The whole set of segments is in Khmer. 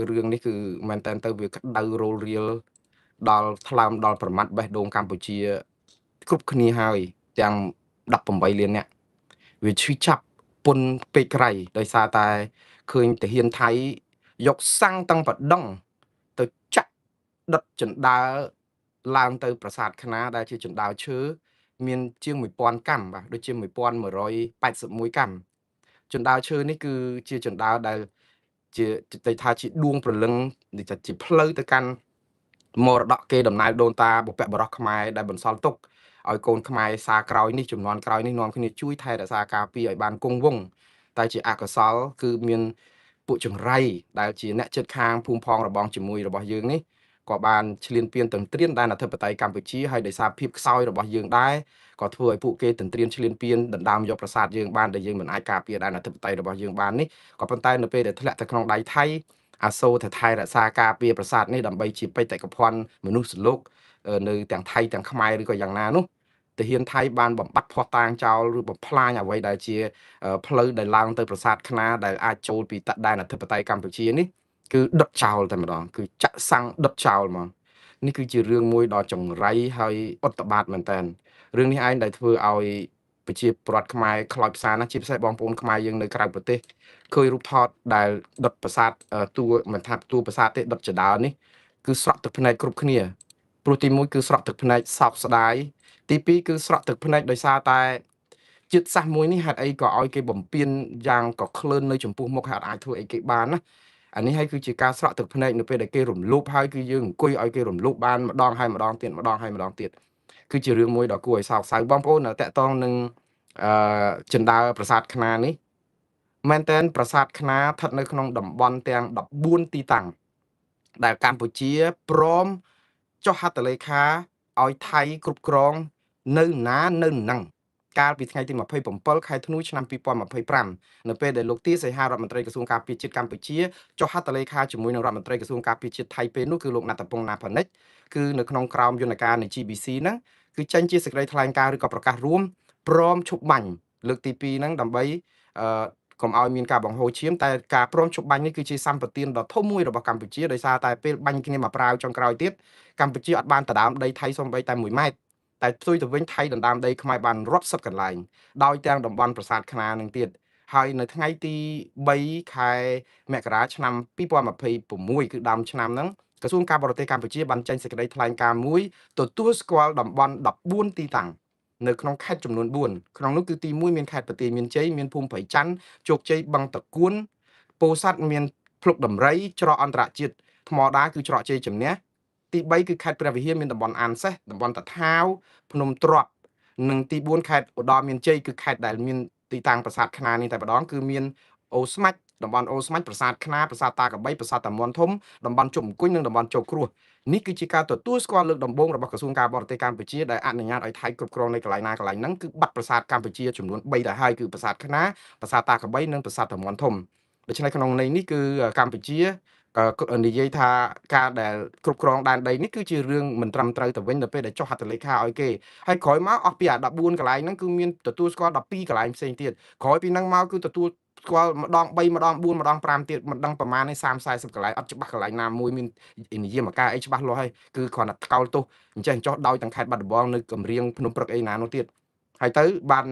រឿងនេះគឺមែនតើទៅវាក្តៅរលរៀលដល់ថ្លើមដល់ប្រមាត់បេះដូងកម្ពុជាគ្រប់គ្នាហើយទាំង18លាននាក់វាឈឺចាប់ពន់ពេកក្រៃដោយសារតែឃើញទាហានថៃយកសាំងតាំងបដងទៅចាក់ដុតជណ្ដើរឡើងទៅប្រាសាទខ្នាដែលជាជណ្ដើរឈើមានជាង1000កាំបាទដូចជា1181កាំជណ្ដើរឈើនេះគឺជាជណ្ដើរដែលជាទៅថាជាដួងព្រលឹងនេះជាផ្លូវទៅកាន់មរតកគេដំណើរដូនតាបុព្វបុរសខ្មែរដែលបន្សល់ទុកឲ្យកូនខ្មែរសារក្រោយនេះចំនួនក្រោយនេះនាំគ្នាជួយថែរក្សាការពារឲ្យបានគង់វង្សតែជាអកុសលគឺមានពួកចង្រៃដែលជាអ្នកចិត្តខាងភូមិផងរបងជាមួយរបស់យើងនេះក៏បានឈ្លានពានទន្ទ្រានដែនអធិបតេយ្យកម្ពុជាហើយដោយសារភាពខ្សោយរបស់យើងដែរក៏ធ្វើឲ្យពួកគេទន្ទ្រានឈ្លានពានដណ្ដើមយកប្រាសាទយើងបានដែលយើងមិនអាចការពារដែនអធិបតេយ្យរបស់យើងបាននេះក៏ប៉ុន្តែនៅពេលដែលធ្លាក់ទៅក្នុងដៃថៃអាសូរទៅថែរក្សាការពារប្រាសាទនេះដើម្បីជាបេតិកភណ្ឌមនុស្សលោកនៅទាំងថៃទាំងខ្មែរឬក៏យ៉ាងណានោះទាហានថៃបានបំបត្តិភ័ស្តុតាងចោលឬបំផ្លាញអ្វីដែលជាផ្លូវដែលឡើងទៅប្រាសាទខ្នាដែលអាចចូលពីដែនអធិបតេយ្យកម្ពុជានេះគឺដុតចោលតែម្ដងគឺចាក់សាំងដុតចោលហ្មងនេះគឺជារឿងមួយដ៏ចង្រៃហើយឧត្តបាតមែនតើរឿងនេះឯងដែលធ្វើឲ្យប្រជាពលរដ្ឋខ្មែរខ្លោចផ្សាណាជាពិសេសបងប្អូនខ្មែរយើងនៅក្រៅប្រទេសឃើញរូបថតដែលដុតប្រាសាទតួមិនថាតួប្រាសាទទេដុតចដាលនេះគឺស្រក់ទឹកភ្នែកគ្រប់គ្នាព្រោះទី1គឺស្រក់ទឹកភ្នែកសោកស្ដាយទី2គឺស្រក់ទឹកភ្នែកដោយសារតែជាតិសាសន៍មួយនេះហេតុអីក៏ឲ្យគេបំពេញយ៉ាងក៏ក្លឿននៅចំពោះមុខហើយអាចធ្វើអីគេបានណាអានេះហើយគឺជាការស្រក់ទឹកភ្នែកនៅពេលដែលគេរំលោភហើយគឺយើងអង្គុយឲ្យគេរំលោភបានម្ដងហើយម្ដងទៀតម្ដងហើយម្ដងទៀតគឺជារឿងមួយដ៏គួរឲ្យសោកសៅបងប្អូនតាក់ទងនឹងចិន្តាប្រាសាទខ្នានេះមែនតែនប្រាសាទខ្នាស្ថិតនៅក្នុងតំបន់ទាំង14ទីតាំងដែលកម្ពុជាព្រមចុះហត្ថលេខាឲ្យថៃគ្រប់គ្រងនៅណានៅនឹងកាលពីថ្ងៃទី27ខែធ្នូឆ្នាំ2025នៅពេលដែលលោកទាសីហារដ្ឋមន្ត្រីក្រសួងការពារជាតិកម្ពុជាចុះហត្ថលេខាជាមួយនឹងរដ្ឋមន្ត្រីក្រសួងការពារជាតិថៃពេលនោះគឺលោកណាត់តពងណាផានិចគឺនៅក្នុងក្រោមយន្តការនៃ GBC ហ្នឹងគឺចេញជាសេចក្តីថ្លែងការណ៍ឬក៏ប្រកាសរួមព្រមឈប់បាញ់លើកទី2ហ្នឹងដើម្បីកុំឲ្យមានការបង្ហូរឈាមតែការព្រមជប់បាញ់នេះគឺជាសម្បទានដ៏ធំមួយរបស់កម្ពុជាដោយសារតែពេលបាញ់គ្នាមកប្រាវចុងក្រោយទៀតកម្ពុជាអត់បានដណ្ដើមដីថៃសូម្បីតែ1ម៉ែត្រតែផ្ទុយទៅវិញថៃដណ្ដើមដីខ្មែរបានរាប់សិបកន្លែងដោយទាំងតំបន់ប្រាសាទខ្នានឹងទៀតហើយនៅថ្ងៃទី3ខែមករាឆ្នាំ2026គឺដើមឆ្នាំហ្នឹងក្រសួងការបរទេសកម្ពុជាបានចេញសេចក្តីថ្លែងការណ៍មួយទទួលស្គាល់តំបន់14ទីតាំងនៅក្នុងខេត្តចំនួន4ក្នុងនោះគឺទី1មានខេត្តបន្ទាយមានជ័យមានភូមិព្រៃច័ន្ទជោគជ័យបឹងតគួនពោធិ៍សាត់មានភ្លុកដំរីច្រកអន្តរជាតិថ្មដាគឺច្រកជ័យជំនះទី3គឺខេត្តព្រះវិហារមានតំបន់អានសេះតំបន់តាថាវភ្នំទ្រាប់និងទី4ខេត្តឧត្តរមានជ័យគឺខេត្តដែលមានទីតាំងប្រាសាទខ្នានេះតែម្ដងគឺមានអូស្មាច់តំបន់អូស្មាច់ប្រាសាទខ្នាប្រាសាទតាកបីប្រាសាទតាមាន់ធំតំបន់ជុំអង្គុញនិងតំបន់ជោគគ្រោះនេះគឺជាការទទួលស្គាល់លើកដំបូងរបស់ក្រសួងការបរទេសកម្ពុជាដែលអនុញ្ញាតឲ្យថៃគ្រប់គ្រងនៅកន្លែងណាកន្លែងហ្នឹងគឺបាត់ប្រាសាទកម្ពុជាចំនួន3ដែរហើយគឺប្រាសាទខ្នាប្រាសាទតាកបីនិងប្រាសាទតាមាន់ធំដូច្នេះក្នុងន័យនេះគឺកម្ពុជានិយាយថាការដែលគ្រប់គ្រងដែនដីនេះគឺជារឿងមិនត្រឹមត្រូវទៅវិញនៅពេលដែលចុះហត្ថលេខាឲ្យគេហើយក្រោយមកអស់ពី14កន្លែងហ្នឹងគឺមានទទួលស្គាល់12កន្លែងផ្សេងទៀតក្រោយពីហ្នឹងមកគឺទទួលស្គាល់ម្ដង3ម្ដង4ម្ដង5ទៀតមិនដឹងប្រមាណទេ30 40កន្លែងអត់ច្បាស់កន្លែងណាមួយមាននិយាយមកការអីច្បាស់លាស់ហើយគឺគ្រាន់តែថ្កោលទោសអញ្ចឹងចោះដោយទាំងខេត្តបាត់ដំបងនៅគម្រៀងភ្នំព្រឹកអីណានោះទៀតហើយទៅបាន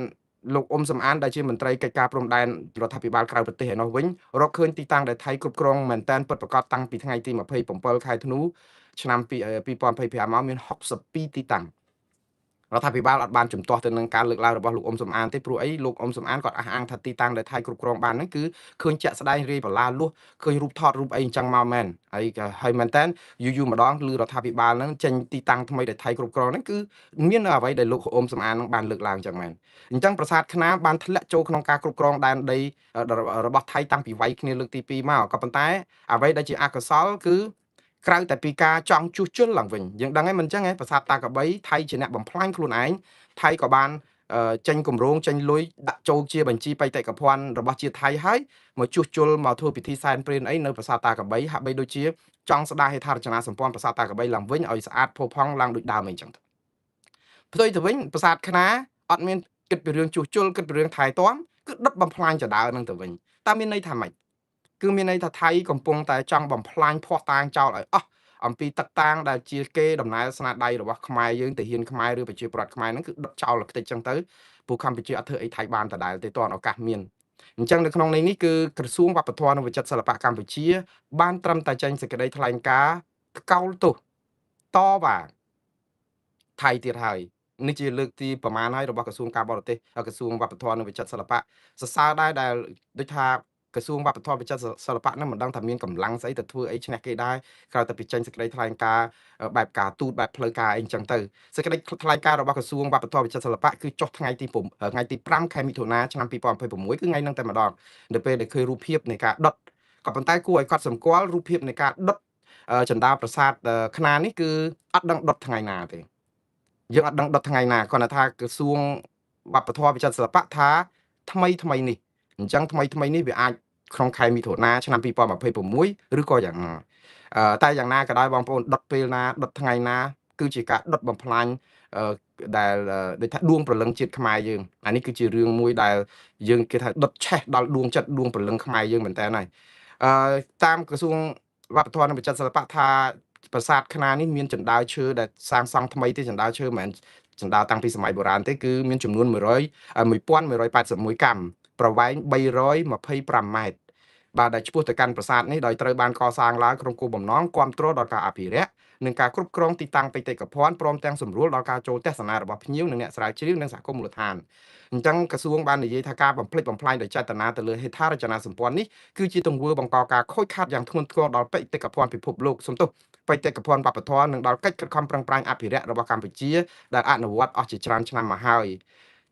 លោកអ៊ុំសំអានដែលជាមន្ត្រីកិច្ចការព្រំដែនរដ្ឋាភិបាលក្រៅប្រទេសឯនោះវិញរកឃើញទីតាំងដែលថៃគ្រប់គ្រងមែនតែនពិតប្រាកដតាំងពីថ្ងៃទី27ខែធ្នូឆ្នាំ2025មកមាន62ទីតាំងរដ្ឋាភិបាលអត់បានជំទាស់ទៅនឹងការលើកឡើងរបស់លោកអ៊ុំសំអានទេព្រោះអីលោកអ៊ុំសំអានគាត់អះអាងថាទីតាំងដែលថៃគ្រប់គ្រងបានហ្នឹងគឺឃើញជាក់ស្ដែងរាយបលាលួសឃើញរូបថតរូបអីអញ្ចឹងមកមែនហើយមែនតើយូរម្ដងឬរដ្ឋាភិបាលហ្នឹងចេញទីតាំងថ្មីដែលថៃគ្រប់គ្រងហ្នឹងគឺមានអ្វីដែលលោកអ៊ុំសំអានហ្នឹងបានលើកឡើងអញ្ចឹងមែនអញ្ចឹងប្រាសាទខ្នាបានធ្លាក់ចូលក្នុងការគ្រប់គ្រងដែនដីរបស់ថៃតាំងពីវាយគ្នាលើកទី2មកក៏ប៉ុន្តែអ្វីដែលជាអកុសលគឺក្រៅតែពីការចង់ជួសជុលឡើងវិញយើងដឹងហើយមិនអញ្ចឹងប្រាសាទតាកបីថៃជាអ្នកបំផ្លាញខ្លួនឯងថៃក៏បានចេញគម្រោងចេញលុយដាក់ចូលជាបញ្ជីបេតិកភណ្ឌរបស់ជាតិថៃហើយមកជួសជុលមកធ្វើពិធីសែនព្រេនអីនៅប្រាសាទតាកបីហាក់បីដូចជាចង់ស្ដារហេដ្ឋារចនាសម្ព័ន្ធប្រាសាទតាកបីឡើងវិញឲ្យស្អាតផូរផង់ឡើងដូចដើមអីចឹងផ្ទុយទៅវិញប្រាសាទខ្នាអត់មានគិតពីរឿងជួសជុលគិតពីរឿងថែទាំគឺដុតបំផ្លាញចដើនឹងទៅវិញតើមានន័យថាម៉េច គឺមានន័យថាថៃកំពុងតែចង់បំផ្លាញភ័ស្តុតាងចោលឲ្យអស់អំពីទឹកតាំងដែលជាគេដំណើរស្នាដៃរបស់ខ្មែរយើងទាហានខ្មែរឬប្រជាប្រដ្ឋខ្មែរហ្នឹងគឺដុតចោលខ្ទេចចឹងទៅពួកកម្ពុជាអត់ធ្វើអីថៃបានដដែលទេទាន់ឱកាសមានអញ្ចឹងនៅក្នុងនេះគឺក្រសួងវប្បធម៌និងវិចិត្រសិល្បៈកម្ពុជាបានត្រឹមតែចេញសេចក្តីថ្លែងការណ៍កោលទោសតវ៉ាថៃទៀតហើយនេះជាលើកទីប្រមាណហើយរបស់ក្រសួងការបរទេសក្រសួងវប្បធម៌និងវិចិត្រសិល្បៈសរសើរដែរដែលដូចថាក្រសួងវប្បធម៌វិចិត្រសិល្បៈហ្នឹងមិនដឹងថាមានកម្លាំងស្អីទៅធ្វើអីឈ្នះគេដែរក្រៅតែពីចេញសេចក្តីថ្លែងការណ៍បែបការទូតបែបផ្លូវការអីចឹងទៅសេចក្តីថ្លែងការណ៍របស់ក្រសួងវប្បធម៌វិចិត្រសិល្បៈគឺចុះថ្ងៃទី5ខែមិថុនាឆ្នាំ2026គឺថ្ងៃហ្នឹងតែម្ដងនៅពេលដែលឃើញរូបភាពនៃការដុតក៏ប៉ុន្តែគួរឲ្យកត់សម្គាល់រូបភាពនៃការដុតចន្ទាប្រាសាទខ្នាតនេះគឺអត់ដឹងដុតថ្ងៃណាទេយើងអត់ដឹងដុតថ្ងៃណាគ្រាន់តែថាក្រសួងវប្បធម៌វិចិត្រសិល្បៈថាថ្មីនេះអញ្ចឹងថ្មីនេះវាអាចក្នុងខែមិថុនាឆ្នាំ2026ឬក៏យ៉ាងណាតែយ៉ាងណាក៏ដោយបងប្អូនដុតពេលណាដុតថ្ងៃណាគឺជាការដុតបំផ្លាញដែលដូចថាដួងព្រលឹងជាតិខ្មែរយើងអានេះគឺជារឿងមួយដែលយើងគេថាដុតឆេះដល់ដួងចិត្តដួងព្រលឹងខ្មែរយើងមែនតើហើយតាមក្រសួងវប្បធម៌និងវិចិត្រសិល្បៈថាប្រាសាទខ្នាតនេះមានជណ្ដើរឈើដែលសាងសង់ថ្មីទេជណ្ដើរឈើមិនមែនជណ្ដើរតាំងពីសម័យបុរាណទេគឺមានចំនួន1181កាំប្រវែង325ម៉ែត្របាទដែលឆ្ពោះទៅកាន់ប្រាសាទនេះដោយត្រូវបានកសាងឡើងក្នុងគោលបំណងគ្រប់គ្រងដល់ការអភិរក្សនិងការគ្រប់គ្រងទីតាំងបេតិកភណ្ឌព្រមទាំងសម្រួលដល់ការចូលទស្សនារបស់ភ្ញៀវនិងអ្នកស្រាវជ្រាវនិងសហគមន៍មូលដ្ឋានអញ្ចឹងក្រសួងបាននិយាយថាការបំផ្លិចបំផ្លាញដោយចេតនាទៅលើហេដ្ឋារចនាសម្ព័ន្ធនេះគឺជាទង្វើបង្កការខូចខាតយ៉ាងធ្ងន់ធ្ងរដល់បេតិកភណ្ឌពិភពលោកសំទោសបេតិកភណ្ឌវប្បធម៌និងដល់កិច្ចខិតខំប្រឹងប្រែងអភិរក្សរបស់កម្ពុជាដែលអនុវត្តអស់ជាច្រើនឆ្នាំមកហើយ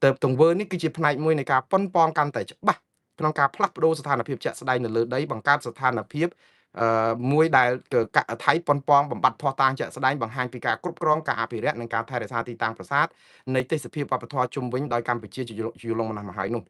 ទើបទង្វើនេះគឺជាផ្នែកមួយនៃការប៉ុនប៉ងកាន់តែច្បាស់ក្នុងការផ្លាស់ប្ដូរស្ថានភាពជាក់ស្ដែងនៅលើដីបង្កើតស្ថានភាពមួយដែលថៃប៉ុនប៉ងបំបត្តិភ័ស្តុតាងជាក់ស្ដែងបង្ហាញពីការគ្រប់គ្រងការអភិរក្សនិងការថែរក្សាទីតាំងប្រាសាទនៃទេសភាពវប្បធម៌ជុំវិញដោយកម្ពុជាជាយូរលង់ណាស់មកហើយនោះ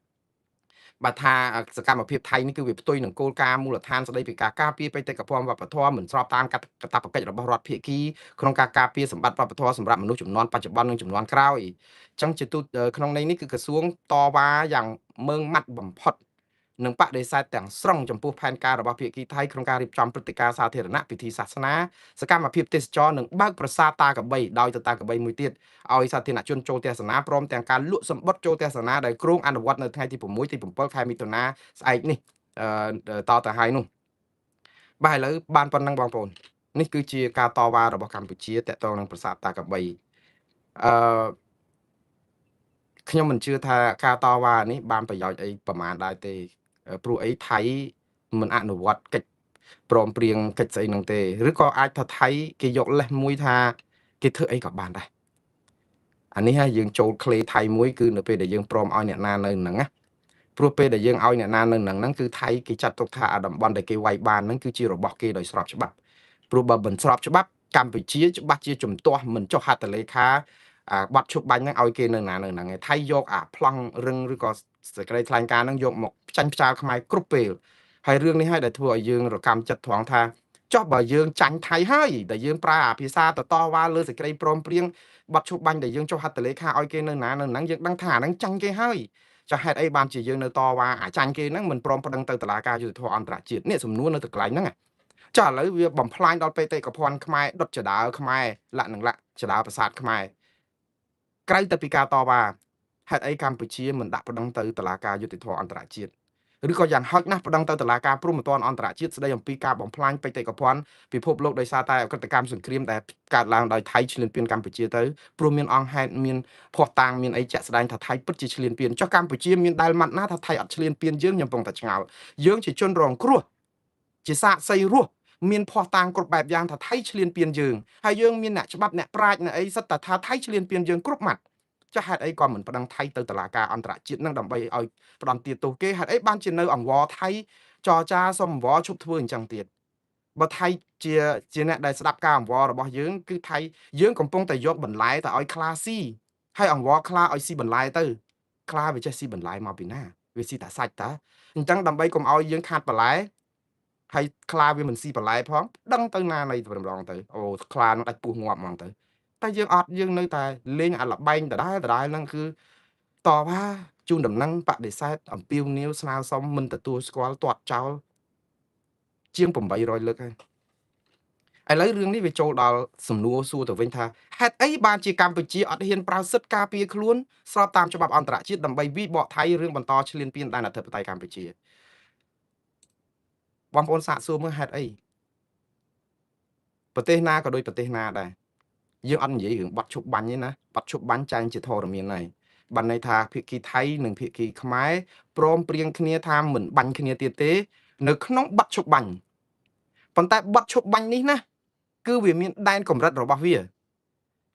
បាទថាសកម្មភាពថៃនេះគឺវាផ្ទុយនឹងគោលការណ៍មូលដ្ឋានស្តីពីការការពារបេតិកភណ្ឌវប្បធម៌មិនស្របតាមកាតព្វកិច្ចរបស់រដ្ឋភាគីក្នុងការការពារសម្បត្តិវប្បធម៌សម្រាប់មនុស្សជំនាន់បច្ចុប្បន្ននិងជំនាន់ក្រោយអញ្ចឹងជាទូក្នុងន័យនេះគឺក្រសួងតវ៉ាយ៉ាងម៉ឺងម៉ាត់បំផុតនិងបដិសេធទាំងស្រុងចំពោះផែនការរបស់ភាគីថៃក្នុងការរៀបចំព្រឹត្តិការណ៍សាធារណៈពិធីសាសនាសកម្មភាពទេសចរនិងបើកប្រាសាទតាកបីដោយទៅតាកបីមួយទៀតឲ្យសាធារណជនចូលទស្សនាព្រមទាំងការលក់សម្បត្តិចូលទស្សនាដែលគ្រោងអនុវត្តនៅថ្ងៃទី6ទី7ខែមិថុនាស្អែកនេះតទៅហើយនោះបាទឥឡូវបានប៉ុណ្ណឹងបងប្អូននេះគឺជាការតវ៉ារបស់កម្ពុជាតាក់ទងនឹងប្រាសាទតាកបីអឺខ្ញុំមិនជឿថាការតវ៉ានេះបានប្រយោជន៍អីប្រមាណដែរទេព្រោះអីថៃមិនអនុវត្តកិច្ចព្រមព្រៀងកិច្ចស្អីហ្នឹងទេឬក៏អាចថាថៃគេយកលេសមួយថាគេធ្វើអីក៏បានដែរអានេះហើយយើងចូលក្លេថៃមួយគឺនៅពេលដែលយើងព្រមឲ្យអ្នកណានៅហ្នឹងណាព្រោះពេលដែលយើងឲ្យអ្នកណានៅហ្នឹងគឺថៃគេចាត់ទុកថាអាតំបន់ដែលគេវាយបានហ្នឹងគឺជារបស់គេដោយស្របច្បាប់ព្រោះបើមិនស្របច្បាប់កម្ពុជាច្បាស់ជាជំទាស់មិនចុះហត្ថលេខាបាត់ឈប់បាញ់ហ្នឹងឲ្យគេនៅណានៅហ្នឹងឯងថៃយកអាប្លង់រឹងឬក៏សេចក្តីថ្លែងការណ៍ហ្នឹងយកមកចាញ់ផ្ចាលខ្មែរគ្រប់ពេលហើយរឿងនេះហើយដែលធ្វើឲ្យយើងរកម្មចិត្តត្រង់ថាចុះបើយើងចាញ់ថៃហើយដែលយើងប្រើអាភាសាតវ៉ាលើសេចក្តីព្រមព្រៀងបាត់ឈប់បាញ់ដែលយើងចុះហត្ថលេខាឲ្យគេនៅណានៅហ្នឹងយើងដឹងថាអាហ្នឹងចាញ់គេហើយចាហេតុអីបានជាយើងនៅតវ៉ាអាចាញ់គេហ្នឹងមិនព្រមប្តឹងទៅតុលាការយុត្តិធម៌អន្តរជាតិនេះសំណួរនៅទៅកន្លែងហ្នឹងចាឥឡូវវាបំផ្លាញដល់បេតិកភណ្ឌខ្មែរដុតចដាលខ្មែរលក្ខណៈចដាលប្រាសាទខ្មែរក្រៅតែពីការតវ៉ាហេតុអីកម្ពុជាមិនដាក់ប្តឹងទៅតុលាការយុត្តិធម៌អន្តរជាតិឬក៏យ៉ាងហោចណាស់ប្តឹងទៅតុលាការព្រហ្មទណ្ឌអន្តរជាតិស្តីអំពីការបំផ្លាញបេតិកភណ្ឌពិភពលោកដោយសារតែអកតកម្មសង្គ្រាមដែលកើតឡើងដោយថៃឈ្លានពានកម្ពុជាទៅព្រោះមានអង្គហេតុមានភ័ស្តុតាងមានអីជាក់ស្ដែងថាថៃពិតជាឈ្លានពានចុះកម្ពុជាមានដែលម៉ាត់ណាថាថៃអត់ឈ្លានពានយើងខ្ញុំកំពុងតែឆ្ងល់យើងជាជនរងគ្រោះជាសាកសីរស់មានភ័ស្តុតាងគ្រប់បែបយ៉ាងថាថៃឈ្លានពានយើងហើយយើងមានអ្នកច្បាប់អ្នកប្រាជ្ញអ្នកអីសិតតែថាថៃឈ្លានពានយើងគ្រប់ម៉ាត់ចាហេតុអីក៏មិនប្តឹងថៃទៅតុលាការអន្តរជាតិនឹងដើម្បីឲ្យផ្ដន់ទាទោសគេហេតុអីបានជានៅអង្វរថៃចរចាសុំអង្វរឈប់ធ្វើអញ្ចឹងទៀតបើថៃជាអ្នកដែលស្ដាប់ការអង្វររបស់យើងគឺថៃយើងកំពុងតែយកបន្លែទៅឲ្យខ្លាស៊ីហើយអង្វរខ្លាឲ្យស៊ីបន្លែទៅខ្លាវាចេះស៊ីបន្លែមកពីណាវាស៊ីតែសាច់តាអញ្ចឹងដើម្បីកុំឲ្យយើងខាតបន្លែហើយខ្លាវាមិនស៊ីបន្លែផងដឹងទៅណានៃតែម្ដងទៅអូខ្លានឹងដាច់ពោះងាប់ហ្មងទៅតែយើងអត់យើងនៅតែលេងអាលបែងដដែលហ្នឹងគឺតវ៉ាជូនដំណឹងបដិសេធអំពាវនាវស្នើសុំមិនទទួលស្គាល់ទាត់ចោល ជាង800លើកហើយឥឡូវរឿងនេះវាចូលដល់សំណួរសួរទៅវិញថាហេតុអីបានជាកម្ពុជាអត់ហ៊ានប្រើសិទ្ធិការពារខ្លួនស្របតាមច្បាប់អន្តរជាតិដើម្បីវិបកថៃរឿងបន្តឈ្លានពានដែនអធិបតេយ្យកម្ពុជាបងប្អូនសាកសួរមើលហេតុអីប្រទេសណាក៏ដូចប្រទេសណាដែរយើងអត់និយាយរឿងបាត់ឈប់បាញ់ទេណាបាត់ឈប់បាញ់ចែងជាធរមានហើយបានន័យថាភាគីថៃនិងភាគីខ្មែរព្រមព្រៀងគ្នាថាមិនបាញ់គ្នាទៀតទេនៅក្នុងបាត់ឈប់បាញ់ប៉ុន្តែបាត់ឈប់បាញ់នេះណាគឺវាមានដែនកម្រិតរបស់វា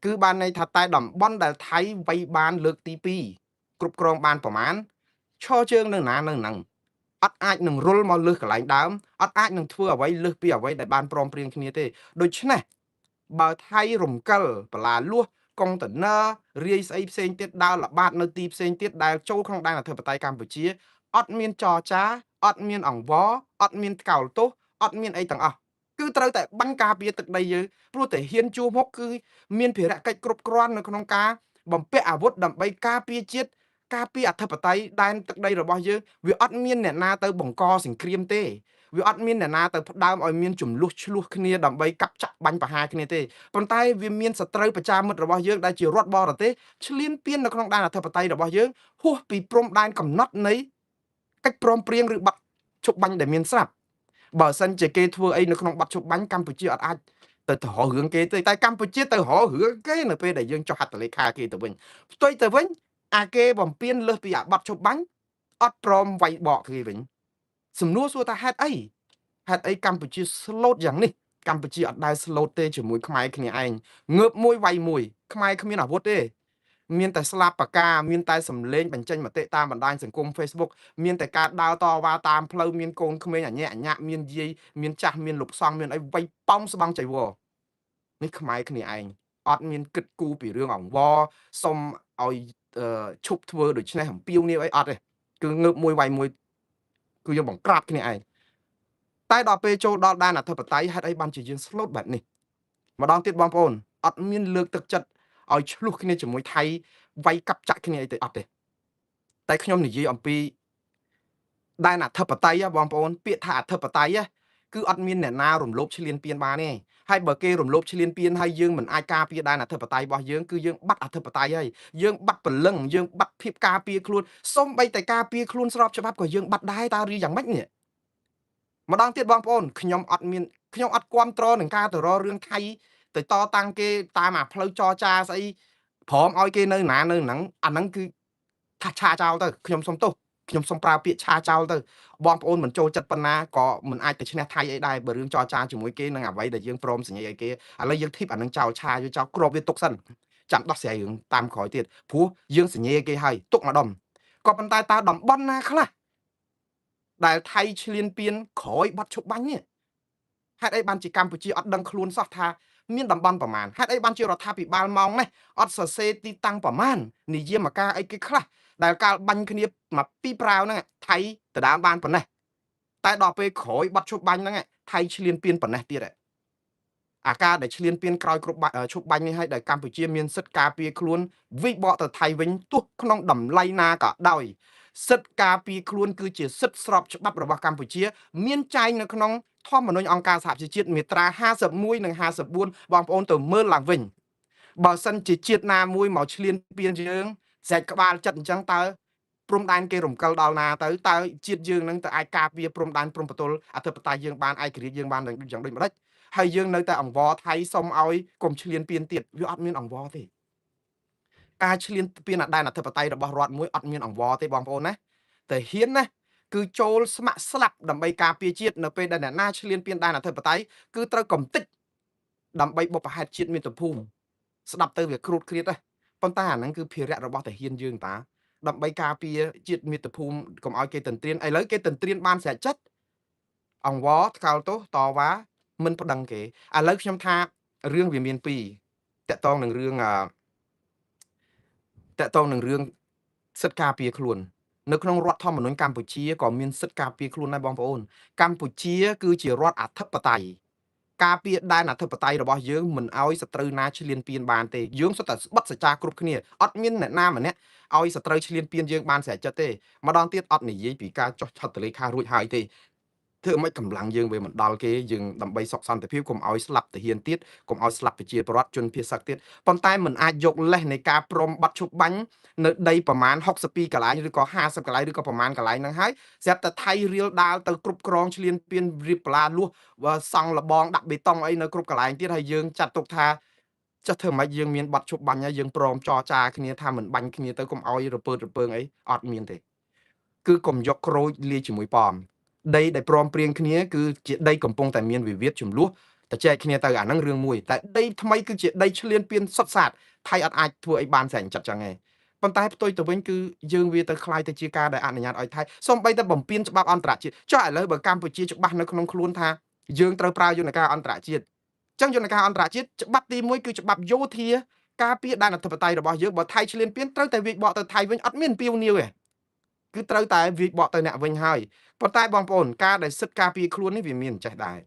គឺបានន័យថាតែតំបន់ដែលថៃវាយបានលើកទី2គ្រប់គ្រងបានប្រមាណឈរជើងនៅណានៅហ្នឹងអត់អាចនឹងរុលមកលើសកន្លែងដើមអត់អាចនឹងធ្វើអ្វីលើសពីអ្វីដែលបានព្រមព្រៀងគ្នាទេដូច្នេះបើថៃរំកិលបលាលួសកុងតឺន័ររាយស្អីផ្សេងទៀតដើរល្បាតនៅទីផ្សេងទៀតដែលចូលក្នុងដែនអធិបតេយ្យកម្ពុជាអត់មានចរចាអត់មានអង្វរអត់មានថ្កោលទោសអត់មានអីទាំងអស់គឺត្រូវតែបាញ់ការពារទឹកដីយើងព្រោះតែហ៊ានជួមុខគឺមានភារកិច្ចគ្រប់គ្រាន់នៅក្នុងការបំពាក់អាវុធដើម្បីការពារជាតិការពារអធិបតេយ្យដែនទឹកដីរបស់យើងវាអត់មានអ្នកណាទៅបង្កសង្គ្រាមទេវាអត់មានអ្នកណាទៅផ្ដើមឲ្យមានចំនួនឆ្លោះគ្នាដើម្បីកាប់ចាក់បាញ់ប្រហារគ្នាទេប៉ុន្តែវាមានសត្រូវប្រចាំមិត្តរបស់យើងដែលជារដ្ឋបរទេសឈ្លានពាននៅក្នុងដែនអធិបតេយ្យរបស់យើងហួសពីព្រំដែនកំណត់នៃកិច្ចព្រមព្រៀងឬបាត់ឈប់បាញ់ដែលមានស្រាប់បើសិនជាគេធ្វើអីនៅក្នុងបាត់ឈប់បាញ់កម្ពុជាអត់អាចទៅរករឿងគេទេតែកម្ពុជាទៅរករឿងគេនៅពេលដែលយើងចុះហត្ថលេខាគេទៅវិញផ្ទុយទៅវិញអាគេបំពេញលើសពីអាបាត់ឈប់បាញ់អត់ព្រមវាយបកគេវិញសំណួរសួរថាហេតុអីកម្ពុជាស្លូតយ៉ាងនេះកម្ពុជាអត់ដែលស្លូតទេជាមួយខ្មែរគ្នាឯងងើបមួយវាយមួយខ្មែរគ្មានអាវុធទេមានតែស្លាបពកាមានតែសម្លេងបញ្ចេញមតិតាមបណ្ដាញសង្គម Facebook មានតែការដើរតវ៉ាតាមផ្លូវមានកូនក្មេងអញ្ញាមានយាយមានចាស់មានលោកសង្ឃមានអីវាយប៉ោងស្បង់ចៃវរនេះខ្មែរគ្នាឯងអត់មានគិតគូរពីរឿងអង្វរសុំឲ្យឈប់ធ្វើដូច្នេះអំពាវនាវអីអត់ទេគឺងើបមួយវាយមួយគឺយើងបង្ក្រាបគ្នាឯងតែដល់ពេលចូលដល់ដែនអធិបតេយ្យហេតុអីបានជាយើងស្លូតបែបនេះម្ដងទៀតបងប្អូនអត់មានលើកទឹកចិត្តឲ្យឆ្លោះគ្នាជាមួយថៃវាយកាប់ចាក់គ្នាអីទៅអត់ទេតែខ្ញុំនិយាយអំពីដែនអធិបតេយ្យបងប្អូនពាក្យថាអធិបតេយ្យគឺអត់មានអ្នកណារំលោភឈ្លានពានបានទេហើយបើគេរំលោភឈ្លានពានហើយយើងមិនអាចការពារដែនអធិបតេយ្យរបស់យើងគឺយើងបាត់អធិបតេយ្យហើយយើងបាត់ពលឹងយើងបាត់ភាពការពារខ្លួនសូម្បីតែការពារខ្លួនស្របច្បាប់ក៏យើងបាត់ដែរតើឬយ៉ាងម៉េចនេះម្ដងទៀតបងប្អូនខ្ញុំអត់គាំទ្រនឹងការទៅរករឿងថៃទៅតតាំងគេតាមអាផ្លូវចរចាស្អីព្រមឲ្យគេនៅណានៅហ្នឹងអាហ្នឹងគឺថាឆាចោលទៅខ្ញុំសុំទោសខ្ញុំសុំប្រើពាក្យឆាចោលទៅបងប្អូនមិនចូលចិត្តប៉ុណ្ណាក៏មិនអាចទៅឈ្នះថៃអីដែរបើរឿងចរចាជាមួយគេនឹងអ្វីដែលយើងព្រមសញ្ញាឲ្យគេឥឡូវយើងធីបអានឹងចោលឆាយកចោលគ្របវាទុកសិនចាំដោះស្រាយរឿងតាមក្រោយទៀតព្រោះយើងសញ្ញាគេឲ្យទុកម្ដុំក៏ប៉ុន្តែតើតំបន់ណាខ្លះដែលថៃឈ្លានពានក្រោយបាត់ឈប់បាញ់នេះហេតុអីបានជាកម្ពុជាអត់ដឹងខ្លួនសោះថាមានតំបន់ប្រមាណហេតុអីបានជារដ្ឋាភិបាលម៉ោងនេះអត់សរសេរទីតាំងប្រមាណនិយាមការអីគេខ្លះដែលកាលបាញ់គ្នាមកពីប្រាវហ្នឹងថៃដដើមបានប៉ុណ្ណេះតែដល់ពេលក្រោយបាត់ឈប់បាញ់ហ្នឹងថៃឈ្លានពានប៉ុណ្ណេះទៀតអាការដែលឈ្លានពានក្រោយគ្រប់ឈប់បាញ់នេះឲ្យដែលកម្ពុជាមានសិទ្ធិការពារខ្លួនវិបកទៅថៃវិញទោះក្នុងតម្លៃណាក៏ដោយសិទ្ធិការពារខ្លួនគឺជាសិទ្ធិស្របច្បាប់របស់កម្ពុជាមានចែងនៅក្នុងធម្មនុញ្ញអង្គការសហប្រជាជាតិមាត្រា51និង54បងប្អូនទៅមើលឡើងវិញបើសិនជាជាតិណាមួយមកឈ្លានពានយើងស្រែកក្បាលចិត្តអញ្ចឹងតើព្រំដែនគេរំកិលដល់ណាទៅតើជាតិយើងនឹងទៅអាចការពារព្រំដែនព្រំប្រទល់អធិបតេយ្យយើងបានឯករាជ្យយើងបានយ៉ាងដូចម្ដេចហើយយើងនៅតែអង្វរថៃសុំឲ្យកុំឈ្លានពានទៀតវាអត់មានអង្វរទេការឈ្លានពានដែនអធិបតេយ្យរបស់រដ្ឋមួយអត់មានអង្វរទេបងប្អូនណាតែហ៊ានណាគឺចូលស្ម័គ្រស្លាប់ដើម្បីការពារជាតិនៅពេលដែលអ្នកណាឈ្លានពានដែនអធិបតេយ្យគឺត្រូវកំទេចដើម្បីបុព្វហេតុជាតិមាតុភូមិស្ដាប់ទៅវាគ្រូតគ្រៀតដែរប៉ុន្តែអាហ្នឹងគឺភារៈរបស់តាហ៊ានយើងតាដើម្បីការពារជាតិមាតុភូមិកុំឲ្យគេទន្ទ្រានឥឡូវគេទន្ទ្រានបានស្រេចចិត្តអង្វរថ្កោលទោសតវ៉ាមិនប្តឹងគេឥឡូវខ្ញុំថារឿងវាមានពីរតកតងនឹងរឿងសិទ្ធិការពារខ្លួននៅក្នុងរដ្ឋធម្មនុញ្ញកម្ពុជាក៏មានសិទ្ធិការពារខ្លួនដែរបងប្អូនកម្ពុជាគឺជារដ្ឋអធិបតេយ្យការពារដែនអធិបតេយ្យរបស់យើងមិនឲ្យសត្រូវណាឈ្លានពានបានទេយើងសុទ្ធតែស្បិទសច្ចាគ្រប់គ្នាអត់មានអ្នកណាម្នាក់ឲ្យសត្រូវឈ្លានពានយើងបានស្រេចចិត្តទេម្ដងទៀតអត់និយាយពីការចុះហត្ថលេខារួចហើយទេ ធ្វើមិនកម្លាំងយើងវាមិនដល់គេយើងដើម្បីសុខសន្តិភាពកុំឲ្យស្លាប់ទាហានទៀតកុំឲ្យស្លាប់ប្រជាពលរដ្ឋជនភៀសសឹកទៀតប៉ុន្តែមិនអាចយកលេសនៃការព្រមបាត់ឈប់បាញ់នៅដីប្រមាណ62កន្លែងឬក៏50កន្លែងឬក៏ប្រមាណកន្លែងហ្នឹងហើយស្រាប់តែថៃរៀលដាលទៅគ្រប់គ្រងឈ្លានពានរៀបប្លាលួសសង់លបងដាក់បេតុងអីនៅគ្រប់កន្លែងទៀតហើយយើងចាត់ទុកថាចុះធ្វើម៉េចយើងមានបាត់ឈប់បាញ់ហើយយើងព្រមចរចាគ្នាថាមិនបាញ់គ្នាទៅកុំឲ្យរពើរពើងអីអត់មានទេគឺកុំយកក្រូចលាយជាមួយប៉មដីដែលព្រមព្រៀងគ្នាគឺជាដីកំពុងតែមានវិវាទចំនួនតែចែកគ្នាទៅអាហ្នឹងរឿងមួយតែដីថ្មីគឺជាដីឈ្លានពានសុទ្ធសាធថៃអត់អាចធ្វើអីបានស្រេចចិត្តចឹងឯងប៉ុន្តែផ្ទុយទៅវិញគឺយើងវាទៅคล้ายទៅជាការដែលអនុញ្ញាតឲ្យថៃសូម្បីតែបំពេញច្បាប់អន្តរជាតិចុះឥឡូវបើកម្ពុជាច្បាស់នៅក្នុងខ្លួនថាយើងត្រូវប្រើយន្តការអន្តរជាតិចឹងយន្តការអន្តរជាតិច្បាប់ទី1គឺច្បាប់យោធាការពារដែនអធិបតេយ្យរបស់យើងបើថៃឈ្លានពានត្រូវតែវាយបកទៅថៃវិញអត់មានពាវនាវទេគឺត្រូវតែវាយបកទៅអ្នកវិញហើយប៉ុន្តែបងប្អូនការដែលសិទ្ធិការពារខ្លួននេះវាមានចេះដែ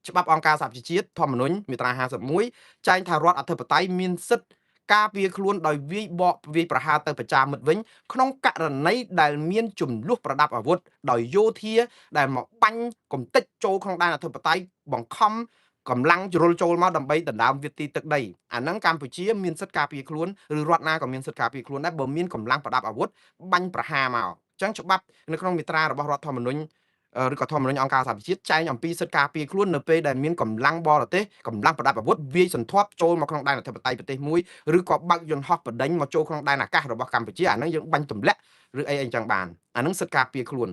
រច្បាប់អង្គការសហប្រជាជាតិធម្មនុញ្ញមាត្រា51ចែងថារដ្ឋអធិបតេយ្យមានសិទ្ធិការពារខ្លួនដោយវាយបកវាយប្រហារទៅប្រជាមិត្តវិញក្នុងករណីដែលមានចំនួនប្រដាប់អាវុធដោយយោធាដែលមកបាញ់កំទេចចូលក្នុងដែនអធិបតេយ្យបង្ខំកម្លាំងជ្រុលចូលមកដើម្បីដណ្ដើមវាទីទឹកដីអាហ្នឹងកម្ពុជាមានសិទ្ធិការពារខ្លួនឬរដ្ឋណាក៏មានសិទ្ធិការពារខ្លួនដែរបើមានកម្លាំងប្រដាប់អាវុធបាញ់ប្រហារមកអញ្ចឹងច្បាប់នៅក្នុងមាត្រារបស់រដ្ឋធម្មនុញ្ញឬក៏ធម្មនុញ្ញអង្គការសហប្រជាជាតិចែងអំពីសិទ្ធិការពារខ្លួននៅពេលដែលមានកម្លាំងបរទេសកម្លាំងប្រដាប់អាវុធវាយសន្ធាប់ចូលមកក្នុងដែនអធិបតេយ្យប្រទេសមួយឬក៏បើកយន្តហោះបដិញមកចូលក្នុងដែនអាកាសរបស់កម្ពុជាអាហ្នឹងយើងបាញ់ទម្លាក់ឬអីចឹងបានអាហ្នឹងសិទ្ធិការពារខ្លួ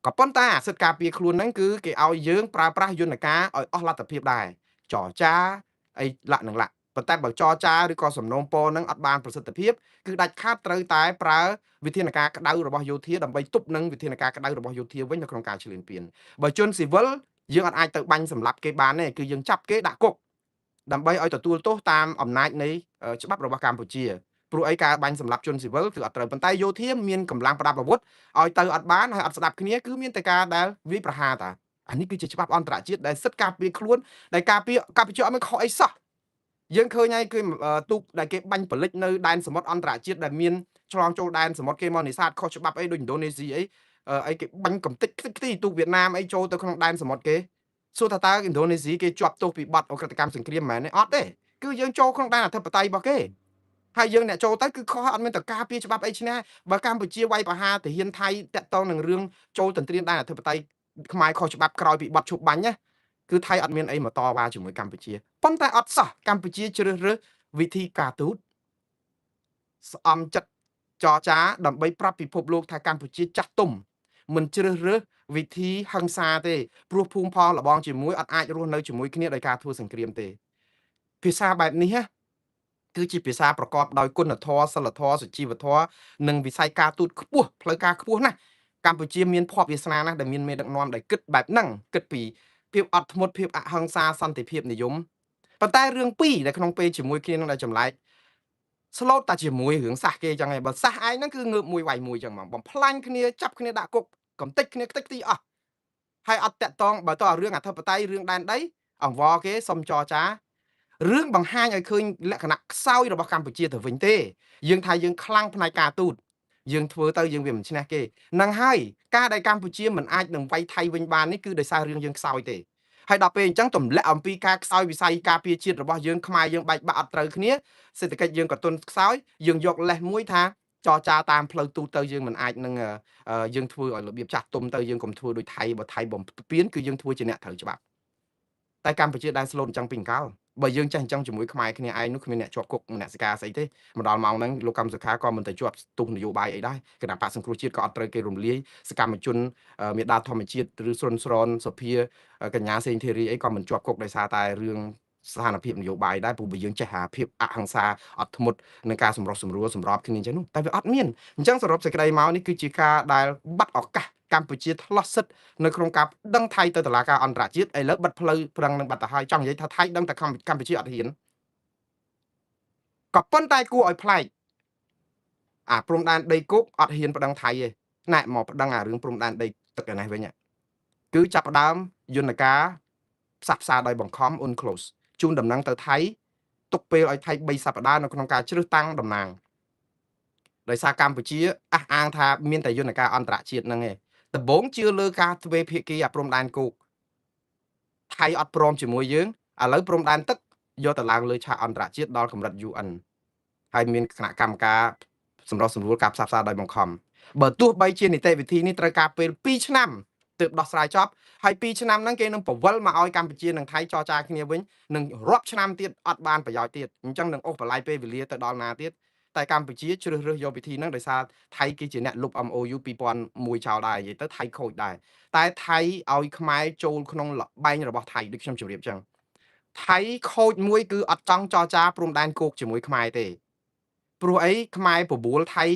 នក៏ប៉ុន្តែសិទ្ធិការពារខ្លួនហ្នឹងគឺគេឲ្យយើងប្រើប្រាស់យន្តការឲ្យអស់លទ្ធភាពដែរចរចាអីលក្ខនឹងលក្ខប៉ុន្តែបើចរចាឬក៏សំណូមពរហ្នឹងអត់បានប្រសិទ្ធភាពគឺដាច់ខាតត្រូវតែប្រើវិធានការក្តៅរបស់យោធាដើម្បីទប់នឹងវិធានការក្តៅរបស់យោធាវិញនៅក្នុងការឈ្លានពានបើជនស៊ីវិលយើងអត់អាចទៅបាញ់សម្លាប់គេបានទេគឺយើងចាប់គេដាក់គុកដើម្បីឲ្យទទួលទោសតាមអំណាចនៃច្បាប់របស់កម្ពុជាព្រោះអីការបាញ់សម្លាប់ជនស៊ីវិលគឺអត់ត្រូវប៉ុន្តែយោធាមានកម្លាំងប្រដាប់អាវុធឲ្យទៅអត់បានហើយអត់ស្ដាប់គ្នាគឺមានតែការដែលវាយប្រហារតាអានេះគឺជាច្បាប់អន្តរជាតិដែលសិទ្ធិការពារខ្លួនដែលការពារកម្ពុជាអត់មានខុសអីសោះយើងឃើញហើយគឺទូកដែលគេបាញ់ប៉លិចនៅដែនសមុទ្រអន្តរជាតិដែលមានឆ្លងចូលដែនសមុទ្រគេមកនេសាទខុសច្បាប់អីដូចឥណ្ឌូនេស៊ីអីគេបាញ់កំទេចខ្ទីទូកវៀតណាមអីចូលទៅក្នុងដែនសមុទ្រគេសួរថាតើឥណ្ឌូនេស៊ីគេជាប់ទោសពីបទអក្រិតកម្មសង្គ្រាមមែនទេអត់ទេគឺយើងចូលក្នុងដែនអធិបតេយ្យរបស់គេហើយយើងអ្នកចូលទៅគឺខុសអត់មានតការពារច្បាប់អីឈ្នះបើកម្ពុជាវាយប្រហារទាហានថៃតាក់ទងនឹងរឿងចូលទន្ទ្រានដែនអធិបតេយ្យខ្មែរខុសច្បាប់ក្រោយពីបទឈប់បាញ់ណាគឺថៃអត់មានអីមកតវ៉ាជាមួយកម្ពុជាប៉ុន្តែអត់សោះកម្ពុជាជ្រើសរើសវិធីការទូតស្អំចិត្តចរចាដើម្បីប្រាប់ពិភពលោកថាកម្ពុជាចាស់ទុំមិនជ្រើសរើសវិធីហិង្សាទេព្រោះភូមិផលលបងជាមួយអត់អាចរស់នៅជាមួយគ្នាដោយការធ្វើសង្គ្រាមទេភាសាបែបនេះគឺជាភាសាប្រកបដោយគុណធម៌សិលធម៌សុជីវធម៌និងវិស័យការទូតខ្ពស់ផ្លូវការខ្ពស់ណាស់កម្ពុជាមានភ័ព្វវាសនាណាស់ដែលមានមេដឹកនាំដែលគិតបែបហ្នឹងគិតពីភាពអត់ធ្មត់ភាពអហិង្សាសន្តិភាពនិយមប៉ុន្តែរឿងពីរដែលក្នុងពេលជាមួយគ្នានឹងដែលចម្លែកស្លូតតែជាមួយរឿងសះគេចឹងឯងបើសះឯងហ្នឹងគឺងើបមួយវាយមួយចឹងហ្មងបំផ្លាញគ្នាចាប់គ្នាដាក់គុកកំទេចគ្នាខ្ទេចខ្ទីអស់ហើយអត់តាក់តងបើតើរឿងអធិបតេយ្យរឿងដែនដីអង្វរគេសុំចរចារឿងបង្ហាញឲ្យឃើញលក្ខណៈខ្សោយរបស់កម្ពុជាទៅវិញទេយើងថាយើងខ្លាំងផ្នែកការទូតយើងធ្វើទៅយើងវាមិនឈ្នះគេនឹងហើយការដែលកម្ពុជាមិនអាចនឹងវាយថៃវិញបាននេះគឺដោយសាររឿងយើងខ្សោយទេហើយដល់ពេលអញ្ចឹងទម្លាក់អំពីការខ្សោយវិស័យការពារជាតិរបស់យើងខ្មែរយើងបែកបាក់អត់ត្រូវគ្នាសេដ្ឋកិច្ចយើងក៏ទន់ខ្សោយយើងយកលេសមួយថាចរចាតាមផ្លូវទូទៅយើងមិនអាចនឹងយើងធ្វើឲ្យរបៀបចាស់ទុំទៅយើងកុំធ្វើដូចថៃបើថៃបំពេញគឺយើងធ្វើជាអ្នកត្រូវច្បាប់តែកម្ពុជាដែលស្លូតអញ្ចឹងពីកោបើយើងចេះអញ្ចឹងជាមួយខ្មែរគ្នាឯងនោះគ្មានអ្នកជាប់គុកអ្នកសិកាស្អីទេមកដល់ម៉ោងហ្នឹងលោកកម្មសខាក៏មិនទៅជាប់ទោសនយោបាយអីដែរគណៈបកសង្គ្រោះជាតិក៏អត់ត្រូវគេរំលាយសកម្មជនមេដាធម្មជាតិឬស្រុនស្រនសុភាកញ្ញាសេងធីរីអីក៏មិនជាប់គុកដោយសារតែរឿងស្ថានភាពនយោបាយដែរព្រោះបើយើងចេះអាភាពអហិង្សាអត់ធ្មត់នឹងការសម្រុះសម្រួលសម្របគ្នាអញ្ចឹងនោះតែវាអត់មានអញ្ចឹងសរុបសេចក្តីមកនេះគឺជាការដែលបាត់ឱកាសកម្ពុជាឆ្លោះសិទ្ធនៅក្នុងការដឹងថៃទៅតុលាការអន្តរជាតិឥឡូវបិទផ្លូវប្រឹងនឹងបាត់ទៅហើយចង់និយាយថាថៃដឹងតែកម្ពុជាអត់ហ៊ានក៏ប៉ុន្តែគួរឲ្យប្លែកអាព្រំដែនដីគោកអត់ហ៊ានប្តឹងថៃទេណែមកប្តឹងអារឿងព្រំដែនដីទឹកឯនេះវិញគឺចាប់ផ្ដើមយន្តការផ្សះផ្សាដោយបង្ខំ UNCLOS ជូនដំណឹងទៅថៃទុកពេលឲ្យថៃ3សប្តាហ៍នៅក្នុងការជ្រើសតាំងតំណាងដោយសារកម្ពុជាអះអាងថាមានតែយន្តការអន្តរជាតិហ្នឹងឯង ដំបូងជឿលើការទ្វេភាគីអាព្រំដែនគោកថៃអត់ព្រមជាមួយយើងឥឡូវព្រំដែនទឹកយកទៅឡើងលើឆាកអន្តរជាតិដល់កម្រិត UN ហើយមានគណៈកម្មការសម្រុះសម្រួលការផ្សះផ្សាដោយបង្ខំបើទោះបីជានីតិវិធីនេះត្រូវការពេល2ឆ្នាំទើបដោះស្រាយចប់ហើយ2ឆ្នាំហ្នឹងគេនឹងពវល់មកឲ្យកម្ពុជានិងថៃចរចាគ្នាវិញនឹងរាប់ឆ្នាំទៀតអត់បានប្រយោជន៍ទៀតអញ្ចឹងនឹងអូសបន្លាយពេលវេលាទៅដល់ណាទៀតតែកម្ពុជាជ្រើសរើសយកវិធីហ្នឹងដោយសារថៃគឺជាអ្នកលុប MOU 2001ចោលដែរនិយាយទៅថៃខូចដែរតែថៃឲ្យខ្មែរចូលក្នុងលបែងរបស់ថៃដូចខ្ញុំជម្រាបចឹងថៃខូចមួយគឺអត់ចង់ចរចាព្រំដែនគោកជាមួយខ្មែរទេព្រោះអីខ្មែរបបួលថៃ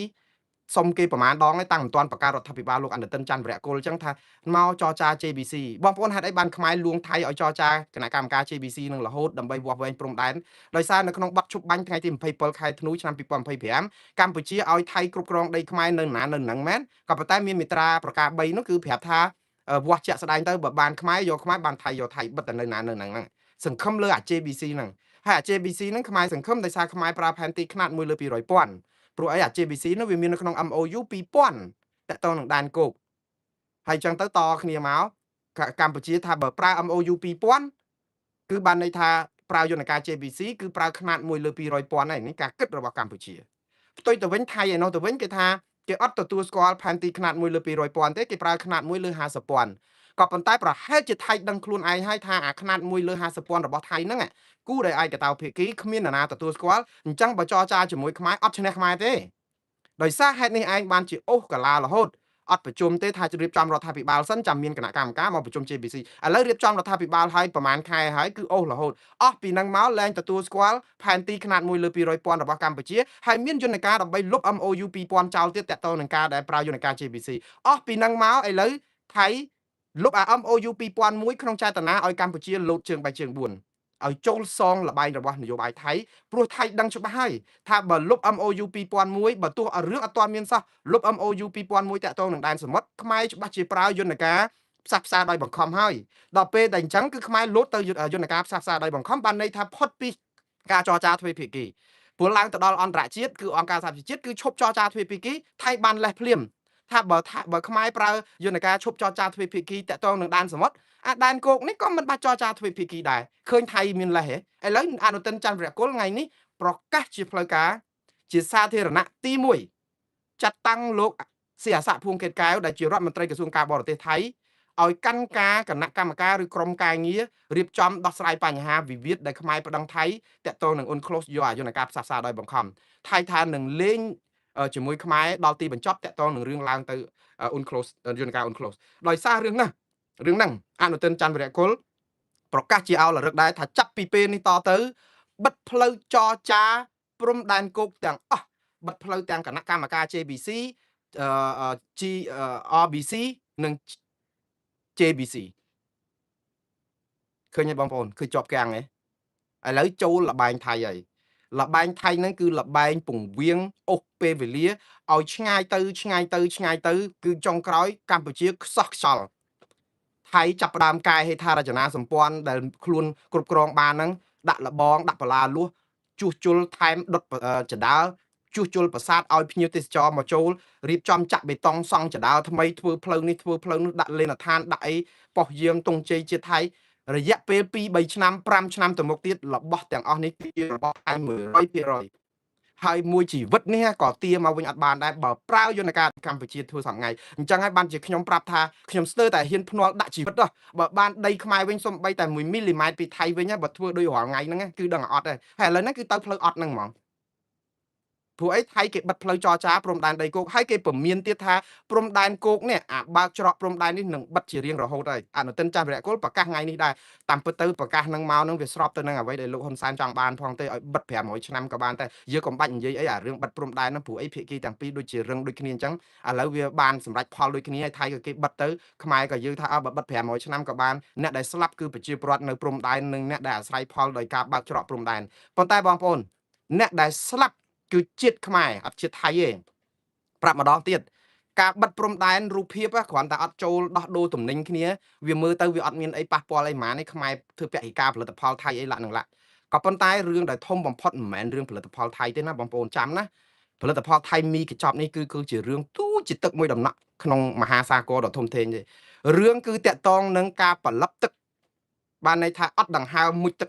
សុំគេប្រមាណដងហើយតាំងមិនទាន់បង្កើតរដ្ឋាភិបាលលោកអនុទិនច័ន្ទវរៈគុលចឹងថាមកចរចា JBC បងប្អូនហេតុអីបានខ្មែរលួងថៃឲ្យចរចាគណៈកម្មការ JBC នឹងរហូតដើម្បីវាស់វែងព្រំដែនដោយសារនៅក្នុងបទឈប់បាញ់ថ្ងៃទី27ខែធ្នូឆ្នាំ2025កម្ពុជាឲ្យថៃគ្រប់គ្រងដីខ្មែរនៅណានៅហ្នឹងមែនក៏ប៉ុន្តែមានមាត្រាប្រការ3នោះគឺប្រាប់ថាវាស់ជាក់ស្ដែងទៅបើបានខ្មែរយកខ្មែរបានថៃយកថៃបិទតែនៅណានៅហ្នឹងសង្ឃឹមលើអា JBC ហ្នឹងហើយអា JBC ហ្នឹងខ្មែរសង្ឃឹមដោយសារខ្មែរប្រើផែនទីខ្នាត1លើ200,000ព្រោះអីអា JBC នោះវាមាននៅក្នុង MOU 2000តកតងនឹងដែនគោកហើយចឹងទៅតគ្នាមកកម្ពុជាថាបើប្រើ MOU 2000គឺបានន័យថាប្រើយន្តការ JBC គឺប្រើខ្នាត1លើ200,000ហើយនេះការគិតរបស់កម្ពុជាផ្ទុយទៅវិញថៃឯនោះទៅវិញគេថាគេអត់ទទួលស្គាល់ផែនទីខ្នាត1លើ200,000ទេគេប្រើខ្នាត1លើ50,000ក៏ប៉ុន្តែប្រហែលជាថៃដឹងខ្លួនឯងហើយថាអាខ្នាត1លើ50,000របស់ថៃហ្នឹងគូដែលឯកតោភាគីគ្មាននរណាទទួលស្គាល់អញ្ចឹងបើចរចាជាមួយខ្មែរអត់ឈ្នះខ្មែរទេដោយសារហេតុនេះឯងបានជាអូសកាឡារហូតអត់ប្រជុំទេថារៀបចំរដ្ឋាភិបាលសិនចាំមានគណៈកម្មការមកប្រជុំ JBC ឥឡូវរៀបចំរដ្ឋាភិបាលហើយប្រហែលខែហើយគឺអូសរហូតអស់ពីនឹងមកលែងទទួលស្គាល់ផែនទីខ្នាត1លើ200,000របស់កម្ពុជាហើយមានយន្តការដើម្បីលុប MOU 2000ចោលទៀតតកតនឹងការដែលប្រើយន្តការ JBC អស់ពីនឹងមកឥឡូវថៃលុប MOU 2001ក្នុងចេតនាឲ្យកម្ពុជាលោតជើង3ជើង4ឲ្យចូលសងលបែងរបស់នយោបាយថៃព្រោះថៃដឹងច្បាស់ហើយថាបើលុប MOU 2001បើទោះរឿងអត់ទាន់មានសោះលុប MOU 2001តាក់ទងនឹងដែនសមុទ្រខ្មែរច្បាស់ជាប្រើយន្តការផ្សះផ្សាដោយបង្ខំហើយដល់ពេលតែអញ្ចឹងគឺខ្មែរលោតទៅយន្តការផ្សះផ្សាដោយបង្ខំបានន័យថាផុតពីការចរចាទ្វេភាគីព្រោះឡើងទៅដល់អន្តរជាតិគឺអង្គការសហប្រជាជាតិគឺឈប់ចរចាទ្វេភាគីថៃបានលេះភ្លាមថាបើខ្មែរប្រើយន្តការឈប់ចរចាទ្វេភាគីតាក់ទងនឹងដែនសមុទ្រអាដែនគោកនេះក៏មិនបាច់ចរចាទ្វេភាគីដែរឃើញថៃមានលេះឥឡូវអនុទិនច័ន្ទវរៈគុលថ្ងៃនេះប្រកាសជាផ្លូវការជាសាធារណៈទី1ចាត់តាំងលោកស៊ីអាសាភួងកេតកែវដែលជារដ្ឋមន្ត្រីក្រសួងការបរទេសថៃឲ្យកាន់ការគណៈកម្មការឬក្រុមការងាររៀបចំដោះស្រាយបញ្ហាវិវាទដែលខ្មែរប្តឹងថៃតាក់ទងនឹង UNCLOS យកអាយន្តការផ្សះផ្សាដោយបង្ខំថៃថានឹងលេងជាមួយខ្មែរដល់ទីបញ្ចប់តាក់ទងនឹងរឿងឡើងទៅ UNCLOS យន្តការ UNCLOS ដោយសាររឿងហ្នឹងអនុទិនច័ន្ទវរៈគុលប្រកាសជាឲ្យរឹកដែរថាចាប់ពីពេលនេះតទៅបិទផ្លូវចរចាព្រំដែនគោកទាំងអស់បិទផ្លូវទាំងគណៈកម្មការ JBC RBC និង JBC ឃើញទេបងប្អូនគឺជាប់គាំងហ៎ឥឡូវចូលលបែងថៃហើយលបែងថៃហ្នឹងគឺលបែងពង្វៀងអូសពេលវេលាឲ្យឆ្ងាយទៅគឺចុងក្រោយកម្ពុជាខ្សោះខ្សល់ថៃចាប់ផ្ដើមកែហេដ្ឋារចនាសម្ព័ន្ធដែលខ្លួនគ្រប់គ្រងបានហ្នឹងដាក់លបងដាក់បលាលួសជួសជុលថែមដុតចដាលជួសជុលប្រាសាទឲ្យភ្ញៀវទេសចរមកចូលរៀបចំចាក់បេតុងសង់ចដាលថ្មីធ្វើផ្លូវនេះធ្វើផ្លូវនោះដាក់លេនដ្ឋានដាក់អីប៉ុស្តិ៍យាមតុងជ័យជាតិថៃរយៈពេល2-3ឆ្នាំ5ឆ្នាំទៅមុខទៀតរបស់ទាំងអស់នេះគឺរបស់ថៃ 100% ហើយមួយជីវិតនេះក៏ទាមកវិញអត់បានដែរបើប្រើយន្តការកម្ពុជាធ្វើសប្ងៃអញ្ចឹងហើយបានជាខ្ញុំប្រាប់ថាខ្ញុំស្ទើរតែហ៊ានភ្នាល់ដាក់ជីវិតបើបានដីខ្មែរវិញសំបីតែ1មីលីម៉ែត្រពីថៃវិញបើធ្វើដោយរាល់ថ្ងៃហ្នឹងគឺដឹងអត់ដែរហើយឥឡូវហ្នឹងគឺទៅផ្លូវអត់ហ្នឹងហ្មងព្រោះអីថៃគេបិទផ្លូវចរចាព្រំដែនដីគោកហើយគេពមៀនទៀតថាព្រំដែនគោកនេះអាបើកច្រកព្រំដែននេះនឹងបិទជារៀងរហូតហើយអនុទិនច័ន្ទវរៈគុលប្រកាសថ្ងៃនេះដែរតាមពិតទៅប្រកាសនឹងមកនឹងវាស្របទៅនឹងអ្វីដែលលោកហ៊ុនសែនចង់បានផងទេឲ្យបិទ500ឆ្នាំក៏បានតែយើងកុំបាច់និយាយអីអារឿងបិទព្រំដែនហ្នឹងព្រោះអីភាគីទាំងពីរដូចជារឹងដូចគ្នាអញ្ចឹងឥឡូវវាបានសម្រេចផលដូចគ្នាហើយថៃក៏គេបិទទៅខ្មែរក៏យើងថាបើបិទ500ឆ្នាំក៏បានអ្នកដែលស្លាប់គឺប្រជាពលរដ្ឋនៅព្រំដែននិងអ្នកដែលអាស្រ័យផលដោយការបើកច្រកព្រំដែនប៉ុន្តែបងប្អូនអ្នកដែលស្លាប់គឺជាតិខ្មែរអត់ជាតិថៃទេប្រាប់ម្ដងទៀតការបិទព្រំដែនរូបភាពគ្រាន់តែអត់ចូលដោះដូរទំនិញគ្នាវាមើលទៅវាអត់មានអីប៉ះពាល់អីហ្មងនេះខ្មែរធ្វើពហិការផលិតផលថៃអីឡាក់នឹងឡាក់ក៏ប៉ុន្តែរឿងដែលធំបំផុតមិនមែនរឿងផលិតផលថៃទេណាបងប្អូនចាំណា ផលិតផលថៃមីកញ្ចប់នេះគឺជារឿងទូជាទឹកមួយដំណក់ក្នុងមហាសាគរដ៏ធំធេងទេរឿងគឺតាក់ទងនឹងការផលិតទឹកបានន័យថាអត់ដង្ហើមមុជទឹ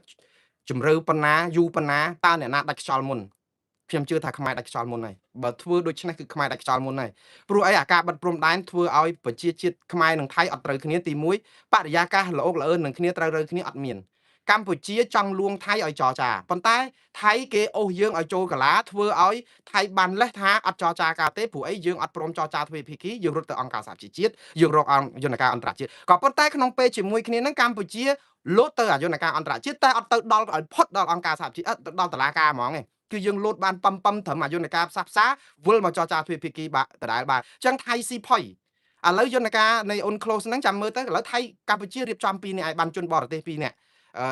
កជំរឿប៉ុណ្ណាយូរប៉ុណ្ណាតើអ្នកណាដាច់ខ្យល់មុនខ្ញុំជឿថាខ្មែរដាច់ខ្យល់មុនហើយបើធ្វើដូច្នេះគឺខ្មែរដាច់ខ្យល់មុនហើយព្រោះអីអាការបិទព្រំដែនធ្វើឲ្យប្រជាជាតិខ្មែរនិងថៃអត់ត្រូវគ្នាទី1បរិយាកាសល្អកល្អឿននឹងគ្នាត្រូវរើគ្នាអត់មានកម្ពុជាចង់លួងថៃឲ្យចរចាប៉ុន្តែថៃគេអូសយើងឲ្យចូលកាឡាធ្វើឲ្យថៃបានលេះថាអត់ចរចាការទេព្រោះអីយើងអត់ព្រមចរចាទ្វេភាគីយើងរត់ទៅអង្គការសហជីវជាតិយើងរកអង្គយន្តការអន្តរជាតិក៏ប៉ុន្តែក្នុងពេលជាមួយគ្នានឹងកម្ពុជាលោតទៅយន្តការអន្តរជាតិតែអត់ទៅដល់ឲ្យផុតដល់អង្គការសហជីវជាតិដល់តុលាការហ្មងឯងគឺយើងលោតបានប៉ំត្រឹមយន្តការផ្សះផ្សាវិលមកចរចាទ្វេភាគីបាក់ដដែលបានអញ្ចឹងថៃស៊ីផុយឥឡូវយន្តការនៃ UNCLOS ហ្នឹងចាំមើលទៅឥឡូវថៃកម្ពុជារៀបចំ2នាក់ឲ្យបានជនបរទេស2នាក់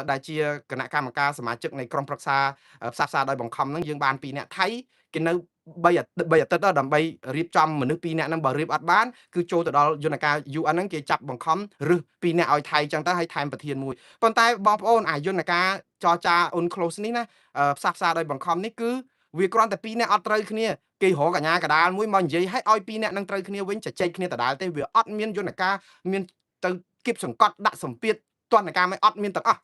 ដែលជាគណៈកម្មការសមាជិកនៃក្រុមប្រឹក្សាផ្សះផ្សាដោយបង្ខំហ្នឹងយើងបាន2នាក់ថៃគេនៅ3អាទិត្យដល់ដើម្បីរៀបចំមនុស្ស2នាក់ហ្នឹងបើរៀបអត់បានគឺចូលទៅដល់យន្តការ UN ហ្នឹងគេចាប់បង្ខំរឹស2នាក់ឲ្យថៃចឹងទៅឲ្យថែមប្រធានមួយប៉ុន្តែបងប្អូនអាយន្តការចរចា UNCLOS នេះណាផ្សះផ្សាដោយបង្ខំនេះគឺវាគ្រាន់តែ2នាក់អត់ត្រូវគ្នាគេរកកញ្ញាកដាលមួយមកនិយាយឲ្យ2នាក់នឹងត្រូវគ្នាវិញជជែកគ្នាដដែលទេវាអត់មានយន្តការមានទៅគៀបសង្កត់ដាក់សម្ពាធទណ្ឌកម្មឲ្យអត់មានទាំងអស់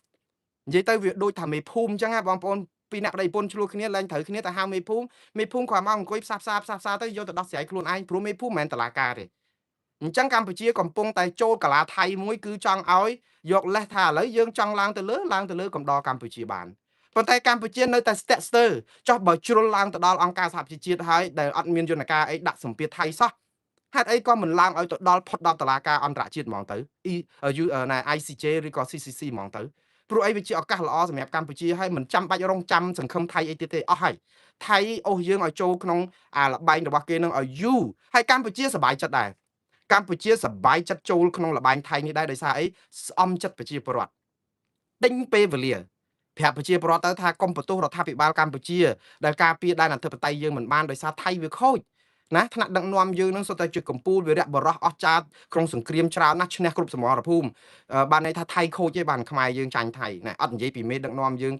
និយាយទៅវាដូចថាមេភូមិអញ្ចឹងណាបងប្អូនពីអ្នកប្តីប្រពន្ធឆ្លោះគ្នាឡើងត្រូវគ្នាទៅហៅមេភូមិគ្រាន់មកអង្គុយផ្សះផ្សាទៅយកទៅដោះស្រាយខ្លួនឯងព្រោះមេភូមិមិនមែនតឡាការទេអញ្ចឹងកម្ពុជាកំពុងតែចូលកាឡាថៃមួយគឺចង់ឲ្យយកលេសថាឥឡូវយើងចង់ឡើងទៅលើកំដរកម្ពុជាបានប៉ុន្តែកម្ពុជានៅតែស្ទាក់ស្ទើរចោះបើជ្រុលឡើងទៅដល់អង្គការសហប្រជាជាតិហើយដែលអត់មានយន្តការអីដាក់សម្ពាធថៃសោះហេតុអីក៏មិនឡើងឲ្យទៅដល់ផុតដល់តុលាការអន្តរជាតិហ្មងទៅ ICJ ឬក៏ CCC ហ្មងទៅព្រោះអីវាជាឱកាសល្អសម្រាប់កម្ពុជាហើយមិនចាំបាច់រងចាំសង្ឃឹមថៃអីទៀតទេអស់ហើយថៃអូសយើងឲ្យចូលក្នុងអាលបែងរបស់គេនឹងឲ្យយូរហើយកម្ពុជាសប្បាយចិត្តដែរកម្ពុជាសប្បាយចិត្តចូលក្នុងលបែងថៃនេះដែរដោយសារអីស្អំចិត្តប្រជាពលរដ្ឋដេញពេលវេលាប្រាប់ប្រជាពលរដ្ឋទៅថាកុំបន្ទោសរដ្ឋាភិបាលកម្ពុជាដែលការពារដែនអធិបតេយ្យយើងមិនបានដោយសារថៃវាខូចណាថ្នាក់ដឹកនាំយើងនឹងសុទ្ធតែជាកម្ពុជាវីរៈបរោះអស្ចារ្យក្នុងសង្គ្រាមច្រើនណាស់ឈ្នះគ្រប់សមរភូមិបានន័យថាថៃខូចទេបានខ្មែរយើងចាញ់ថៃណាអត់និយាយពីមេដឹកនាំយើង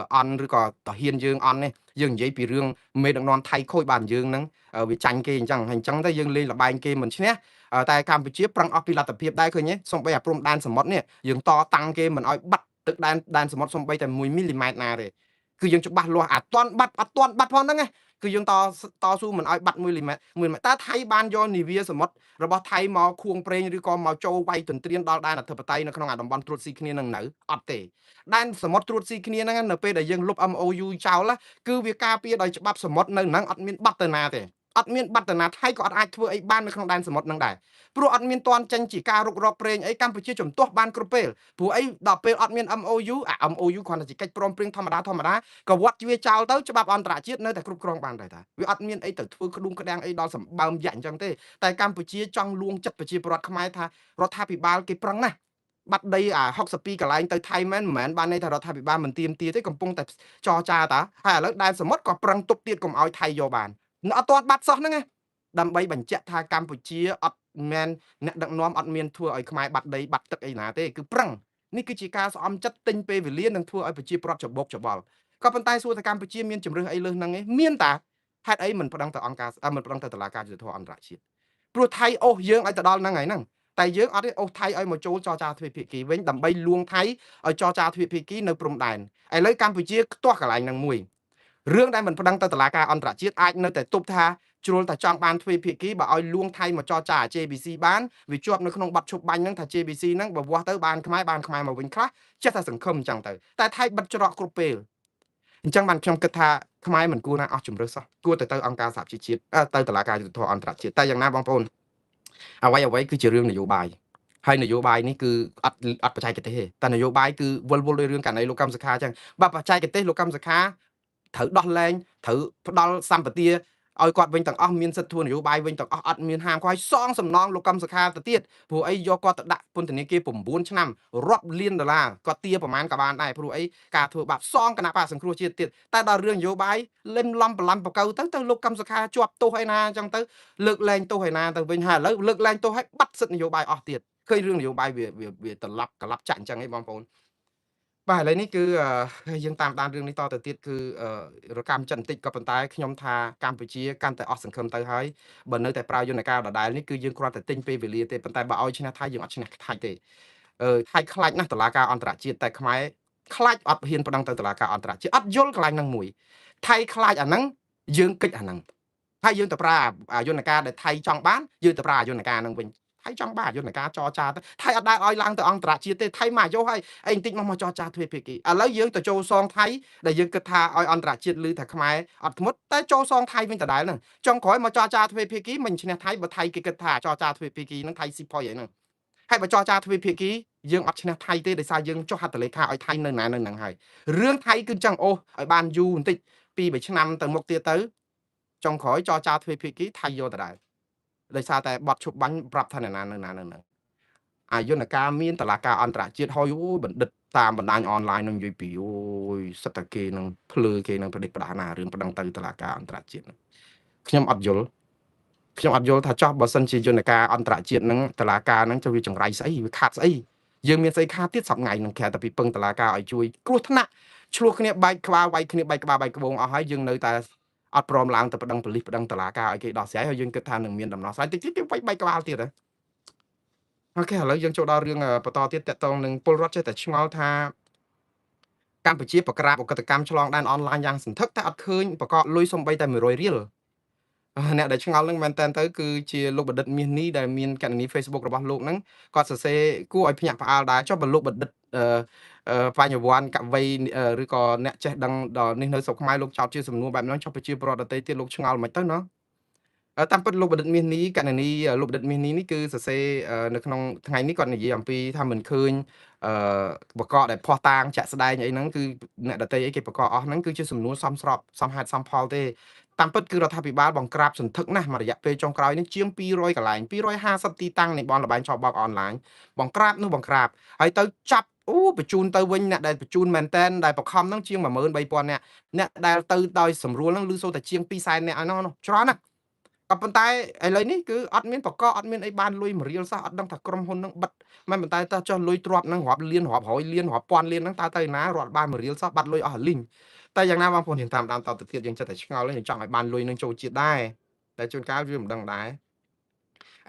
អន់ឬក៏តាហ៊ានយើងអន់ទេយើងនិយាយពីរឿងមេដឹកនាំថៃខូចបានយើងនឹងវាចាញ់គេអញ្ចឹងហើយអញ្ចឹងទៅយើងលេងលបែងគេមិនឈ្នះតែកម្ពុជាប្រឹងអស់ពីលទ្ធភាពដែរឃើញទេសំបីអាព្រំដែនសមុទ្រនេះយើងតតាំងគេមិនឲ្យបាត់ទឹកដែនសមុទ្រសំបីតែ1មីលីម៉ែត្រណាទេគឺយើងច្បាស់លាស់អត់ទាន់បាត់ផងហ្នឹងគឺយើងតស៊ូមិនឲ្យបាត់1មីលីម៉ែត្រតែថៃបានយកនាវាសមុទ្ររបស់ថៃមកខួងប្រេងឬក៏មកចូលវាយទន្ទ្រានដល់ដែនអធិបតេយ្យនៅក្នុងតំបន់ត្រួតស៊ីគ្នានឹងនៅអត់ទេដែនសមុទ្រត្រួតស៊ីគ្នាហ្នឹងនៅពេលដែលយើងលុប MOU ចោលគឺវាការពារដោយច្បាប់សមុទ្រនៅហ្នឹងអត់មានបាត់ទៅណាទេអត់មានបាត់ទៅណាថៃក៏អត់អាចធ្វើអីបាននៅក្នុងដែនសមុទ្រហ្នឹងដែរព្រោះអត់មានតន់ចេញជាការរុករកប្រេងអីកម្ពុជាជំទាស់បានគ្រប់ពេលព្រោះអីដល់ពេលអត់មាន MOU MOU គ្រាន់តែជាកិច្ចព្រមព្រៀងធម្មតាក៏វត្តវាចោលទៅច្បាប់អន្តរជាតិនៅតែគ្រប់គ្រងបានដែរតាវាអត់មានអីទៅធ្វើក្ដុំក្ដាំងអីដល់សម្បើមយ៉ាក់អញ្ចឹងទេតែកម្ពុជាចង់លួងចិត្តប្រជាពលរដ្ឋខ្មែរថារដ្ឋាភិបាលគេប្រឹងណាស់បាត់ដី62កន្លែងទៅថៃមិនមែនបានន័យថារដ្ឋាភិបាលមិនទៀមទាទេកំពុងតែចរចាតាហើយឥឡូវដែនសមុទ្រក៏ប្រឹងទប់ទៀតកុំឲ្យថៃយកបានអត់ទាន់បាត់សោះហ្នឹងដើម្បីបញ្ជាក់ថាកម្ពុជាអត់មែនអ្នកដឹកនាំអត់មានធ្វើឲ្យខ្មែរបាត់ដីបាត់ទឹកអីណាទេគឺប្រឹងនេះគឺជាការស្អំចិត្តទិញពេលវេលានិងធ្វើឲ្យប្រជាពលរដ្ឋច្បុកច្បល់ក៏ប៉ុន្តែសួរថាកម្ពុជាមានជំរឿសអីលើសហ្នឹងឯងមានតាហេតុអីមិនប្តឹងទៅអង្គការមិនប្តឹងទៅតុលាការយុត្តិធម៌អន្តរជាតិព្រោះថៃអូសយើងឲ្យទៅដល់ហ្នឹងហើយហ្នឹងតែយើងអត់ទេអូសថៃឲ្យមកចូលចរចាទ្វេភាគីវិញដើម្បីលួងថៃឲ្យចរចាទ្វេភាគីនៅព្រំដែនឥឡូវកម្ពុជាខ្ទាស់កន្លែងហ្នឹងមួយរឿងដែលមិនប្តឹងទៅតុលាការអន្តរជាតិអាចនៅតែទប់ថាជ្រុលតែចង់បានទ្វេភាគីបើឲ្យលួងថៃមកចរចា JBC បានវាជាប់នៅក្នុងបាត់ឈប់បាញ់ហ្នឹងថា JBC ហ្នឹងបើវាស់ទៅបានខ្មែរមកវិញខ្លះចេះតែសង្ឃឹមអញ្ចឹងទៅតែថៃបិទច្រកគ្រប់ពេលអញ្ចឹងបានខ្ញុំគិតថាខ្មែរមិនគួរណាអស់ជំរឿសសោះគួរទៅអង្គការសហជីវជាតិទៅតុលាការយុត្តិធម៌អន្តរជាតិតែយ៉ាងណាបងប្អូនអ្វីគឺជារឿងនយោបាយហើយនយោបាយនេះគឺអត់បច្ចេកទេសទេតែនយោបាយគឺវល់ដោយរឿងករណីលោកកម្មសខាអញ្ចឹងបើបច្ចេកទេសលោកកម្មសខាត្រូវដោះលែងត្រូវផ្ដល់សម្បទាឲ្យគាត់វិញទាំងអស់មានសិទ្ធិធ្វើនយោបាយវិញទាំងអស់អត់មានហាមគាត់ឲ្យសងសំណងលោកកម្មសខាទៅទៀតព្រោះអីយកគាត់ទៅដាក់ពន្ធនាគារ9ឆ្នាំរាប់លានដុល្លារគាត់ទាប្រមាណក៏បានដែរព្រោះអីការធ្វើបាបសងគណៈបកសង្គ្រោះជាតិទៀតតែដល់រឿងនយោបាយលិមឡំប្រឡំបកៅទៅលោកកម្មសខាជាប់ទោសឯណាអញ្ចឹងទៅលើកលែងទោសឯណាទៅវិញហើយឥឡូវលើកលែងទោសឲ្យបាត់សិទ្ធិនយោបាយអស់ទៀតឃើញរឿងនយោបាយវាត្រឡប់កលាប់ចាក់អញ្ចឹងឯងបងប្អូន បាទឥឡូវនេះគឺយើងតាមដានរឿងនេះតទៅទៀតគឺរកម្មចិត្តបន្តិចក៏ប៉ុន្តែខ្ញុំថាកម្ពុជាកាន់តែអស់សង្ឃឹមទៅហើយបើនៅតែប្រើយន្តការដដែលនេះគឺយើងគ្រាន់តែទិញពេលវេលាទេប៉ុន្តែបើឲ្យឈ្នះថៃយើងអត់ឈ្នះថៃទេថៃខ្លាចណាស់តុលាការអន្តរជាតិតែខ្មែរខ្លាចអត់ហ៊ានប្តឹងទៅតុលាការអន្តរជាតិអត់យល់កន្លែងហ្នឹងមួយថៃខ្លាចអាហ្នឹងយើងគិតអាហ្នឹងហើយយើងទៅប្រើយន្តការដែលថៃចង់បានយើងទៅប្រើយន្តការហ្នឹងវិញថៃចង់បានយន្តការចរចាទៅថៃអត់ដែលឲ្យឡើងទៅអន្តរជាតិទេថៃមកយកហើយអីបន្តិចមកចរចាទ្វេភាគីឥឡូវយើងទៅចូលសងថៃដែលយើងគិតថាឲ្យអន្តរជាតិឮថាខ្មែរអត់ធ្មត់តែចូលសងថៃវិញដដែលហ្នឹងចុងក្រោយមកចរចាទ្វេភាគីមិនឈ្នះថៃបើថៃគេគិតថាចរចាទ្វេភាគីហ្នឹងថៃស៊ីផុយហ្នឹងហើយបើចរចាទ្វេភាគីយើងអត់ឈ្នះថៃទេដោយសារយើងចុះហត្ថលេខាឲ្យថៃនៅណានៅហ្នឹងហើយរឿងថៃគឺចឹងអូសឲ្យបានយូរបន្តិច2-3ឆ្នាំទៅមុខទៀតទៅចុងក្រោយចរចាទ្វេភាគីថៃយកដដែលដោយសារតែបត់ឈប់បាញ់ប្រាប់ថាណានៅណានៅហ្នឹងអាយន្តការមានតឡាការអន្តរជាតិហើយអូយបណ្ឌិតតាមបណ្ដាញអនឡាញនឹងនិយាយពីអូយសិតតែគេនឹងភ្លើគេនឹងប្រឌិតប្រដាណារឿងប្តឹងទៅតឡាការអន្តរជាតិខ្ញុំអត់យល់ថាចោះបើសិនជាយន្តការអន្តរជាតិហ្នឹងតឡាការហ្នឹងจะវាចង្រៃស្អីវាខាត់ស្អីយើងមានស្អីខាតទៀតសប្ងៃនឹងក្រៅតែពីពឹងតឡាការឲ្យជួយគ្រោះថ្នាក់ឆ្លោះគ្នាបែកក្បាលវាយគ្នាបែកក្បាលបែកក្បូងអស់ហើយយើងនៅតែអត់ព្រមឡើងទៅប្តឹងប៉ូលីសប្តឹងតឡាការឲ្យគេដោះស្រាយហើយយើងគិតថានឹងមានដំណោះស្រាយតិចទៀតគេវាយបែកក្បាលទៀតហ៎អូខេឥឡូវយើងចូលដល់រឿងបន្តទៀតតកតងនឹងពលរដ្ឋចេះតែឆ្ងល់ថាកម្ពុជាប្រក្រាបអកតកម្មឆ្លងដែនអនឡាញយ៉ាងសន្ធឹកតែអត់ឃើញប្រកបលុយសំបីតែ100រៀលអ្នកដែលឆ្ងល់ហ្នឹងមែនតើទៅគឺជាលោកបណ្ឌិតមាសនេះដែលមានកណនី Facebook របស់លោកហ្នឹងគាត់សរសេរគួរឲ្យភ្ញាក់ផ្អើលដែរចុះបើលោកបណ្ឌិតបញ្ញវន្តកវីឬក៏អ្នកចេះដឹងដល់នេះនៅស្រុកខ្មែរលោកចោទជាសំណួរបែបហ្នឹងចុះប្រជាពលរដ្ឋដទៃទៀតលោកឆ្ងល់មិនទៅណោះតាមពិតលោកបណ្ឌិតមាសនេះកណនីលោកបណ្ឌិតមាសនេះគឺសរសេរនៅក្នុងថ្ងៃនេះគាត់និយាយអំពីថាមិនឃើញបកកដែលផោះតាងចាក់ស្ដែងអីហ្នឹងគឺអ្នកដទៃអីគេបកកអស់ហ្នឹងគឺជាសំណួរសមស្របសមហេតុសមផលទេតាមពិតគឺរដ្ឋាភិបាលបង្ក្រាបសន្ធឹកណាស់មួយរយៈពេលចុងក្រោយនេះជាង200កន្លែង250ទីតាំងនៃបនលបែងឆបោកអនឡាញបង្ក្រាបនោះបង្ក្រាបហើយទៅចាប់បញ្ជូនទៅវិញអ្នកដែលបញ្ជូនមែនតែនដែលបខំហ្នឹងជាង13000អ្នកដែលទៅដោយសម្រួលហ្នឹងឮសូរតែជាង200,000អ្នកហ្នឹងច្រើនណាស់ក៏ប៉ុន្តែឥឡូវនេះគឺអត់មានបកកអត់មានអីបានលុយ1រៀលសោះអត់ដឹងថាក្រុមហ៊ុនហ្នឹងបិទមិនប៉ុន្តែតើចុះលុយទ្របហ្នឹងរាប់លានរាប់រយលានរាប់ពាន់លានហ្នឹងតើទៅណារត់បាន1រៀលសោះបាត់លុយអស់លីងតែយ៉ាងណាបងប្អូនយើងតាមដានតទៅទៀតយើងចិត្តតែឆ្ងល់យើងចង់ឲ្យបានលុយនឹងចូលជាតិដែរតែជួនកាលវាមិនដឹងដែរ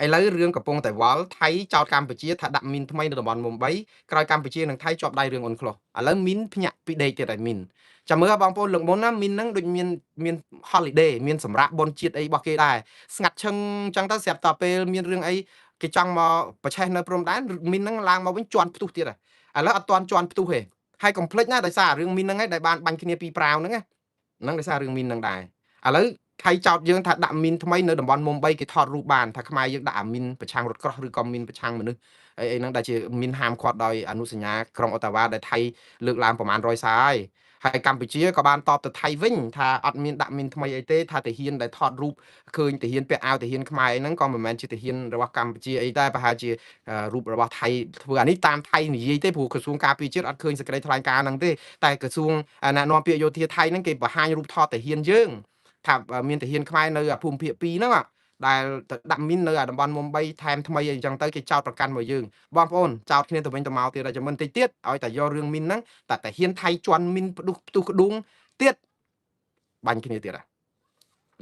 ឥឡូវរឿងកំពុងតែវល់ថៃចោទកម្ពុជាថាដាក់មីនថ្មីនៅតំបន់មុំបីក្រោយកម្ពុជានិងថៃជាប់ដៃរឿងអ៊ុនខ្លុសឥឡូវមីនភ្ញាក់ពីដេកទៀតហើយមីនចាំមើលបងប្អូនលើកមុនណាមីនហ្នឹងដូចមាន holiday មានសម្រាប់បុណ្យជាតិអីរបស់គេដែរស្ងាត់ឈឹងអញ្ចឹងទៅស្រាប់តពេលមានរឿងអីគេចង់មកប្រឆេះនៅព្រំដែនមីនហ្នឹងឡើងមកវិញជន់ផ្ទុះទៀតហើយឥឡូវអត់ទាន់ជន់ផ្ទុះទេហើយកុំភ្លេចណាដោយសាររឿងមីនហ្នឹងឯងដែលបានបាញ់គ្នាពីប្រាវហ្នឹងហ្នឹងដោយសាររឿងមីនហ្នឹងដែរឥឡូវថៃចោតយើងថាដាក់មីនថ្មីនៅតំបន់មុំបីគេថតរូបបានថាខ្មែរយើងដាក់អាមីនប្រឆាំងរថក្រោះឬក៏មីនប្រឆាំងមនុស្សអីហ្នឹងដែលជាមីនហាមឃាត់ដោយអនុសញ្ញាក្រុងអូតាវ៉ាដែលថៃលើកឡើងប្រមាណ100សារហើយកម្ពុជាក៏បានតបទៅថៃវិញថាអត់មានដាក់មីនថ្មីអីទេថាទាហានដែលថតរូបឃើញទាហានពាក់អាវទាហានខ្មែរហ្នឹងក៏មិនមែនជាទាហានរបស់កម្ពុជាអីដែរប្រហែលជារូបរបស់ថៃធ្វើអានេះតាមថៃនិយាយទេព្រោះក្រសួងការពារជាតិអត់ឃើញសេចក្តីថ្លែងការណ៍ហ្នឹងទេតែក្រសួងណែនាំពាក្យយោធាថៃហ្នឹងគេបង្ហាញរូបថតទាហានយើងថាមានទាហានខ្មែរនៅភូមិភាគ2ហ្នឹងដែលទៅដាក់មីននៅតំបន់មុំបីថែមថ្មីអីចឹងទៅគេចោតប្រកាន់មកយើងបងប្អូនចោតគ្នាទៅវិញទៅមកទៀតតែមិនតិចទៀតឲ្យតែយករឿងមីនហ្នឹងតែហ៊ានថៃជន់មីនផ្ទុះក្ដួងទៀតបាញ់គ្នាទៀត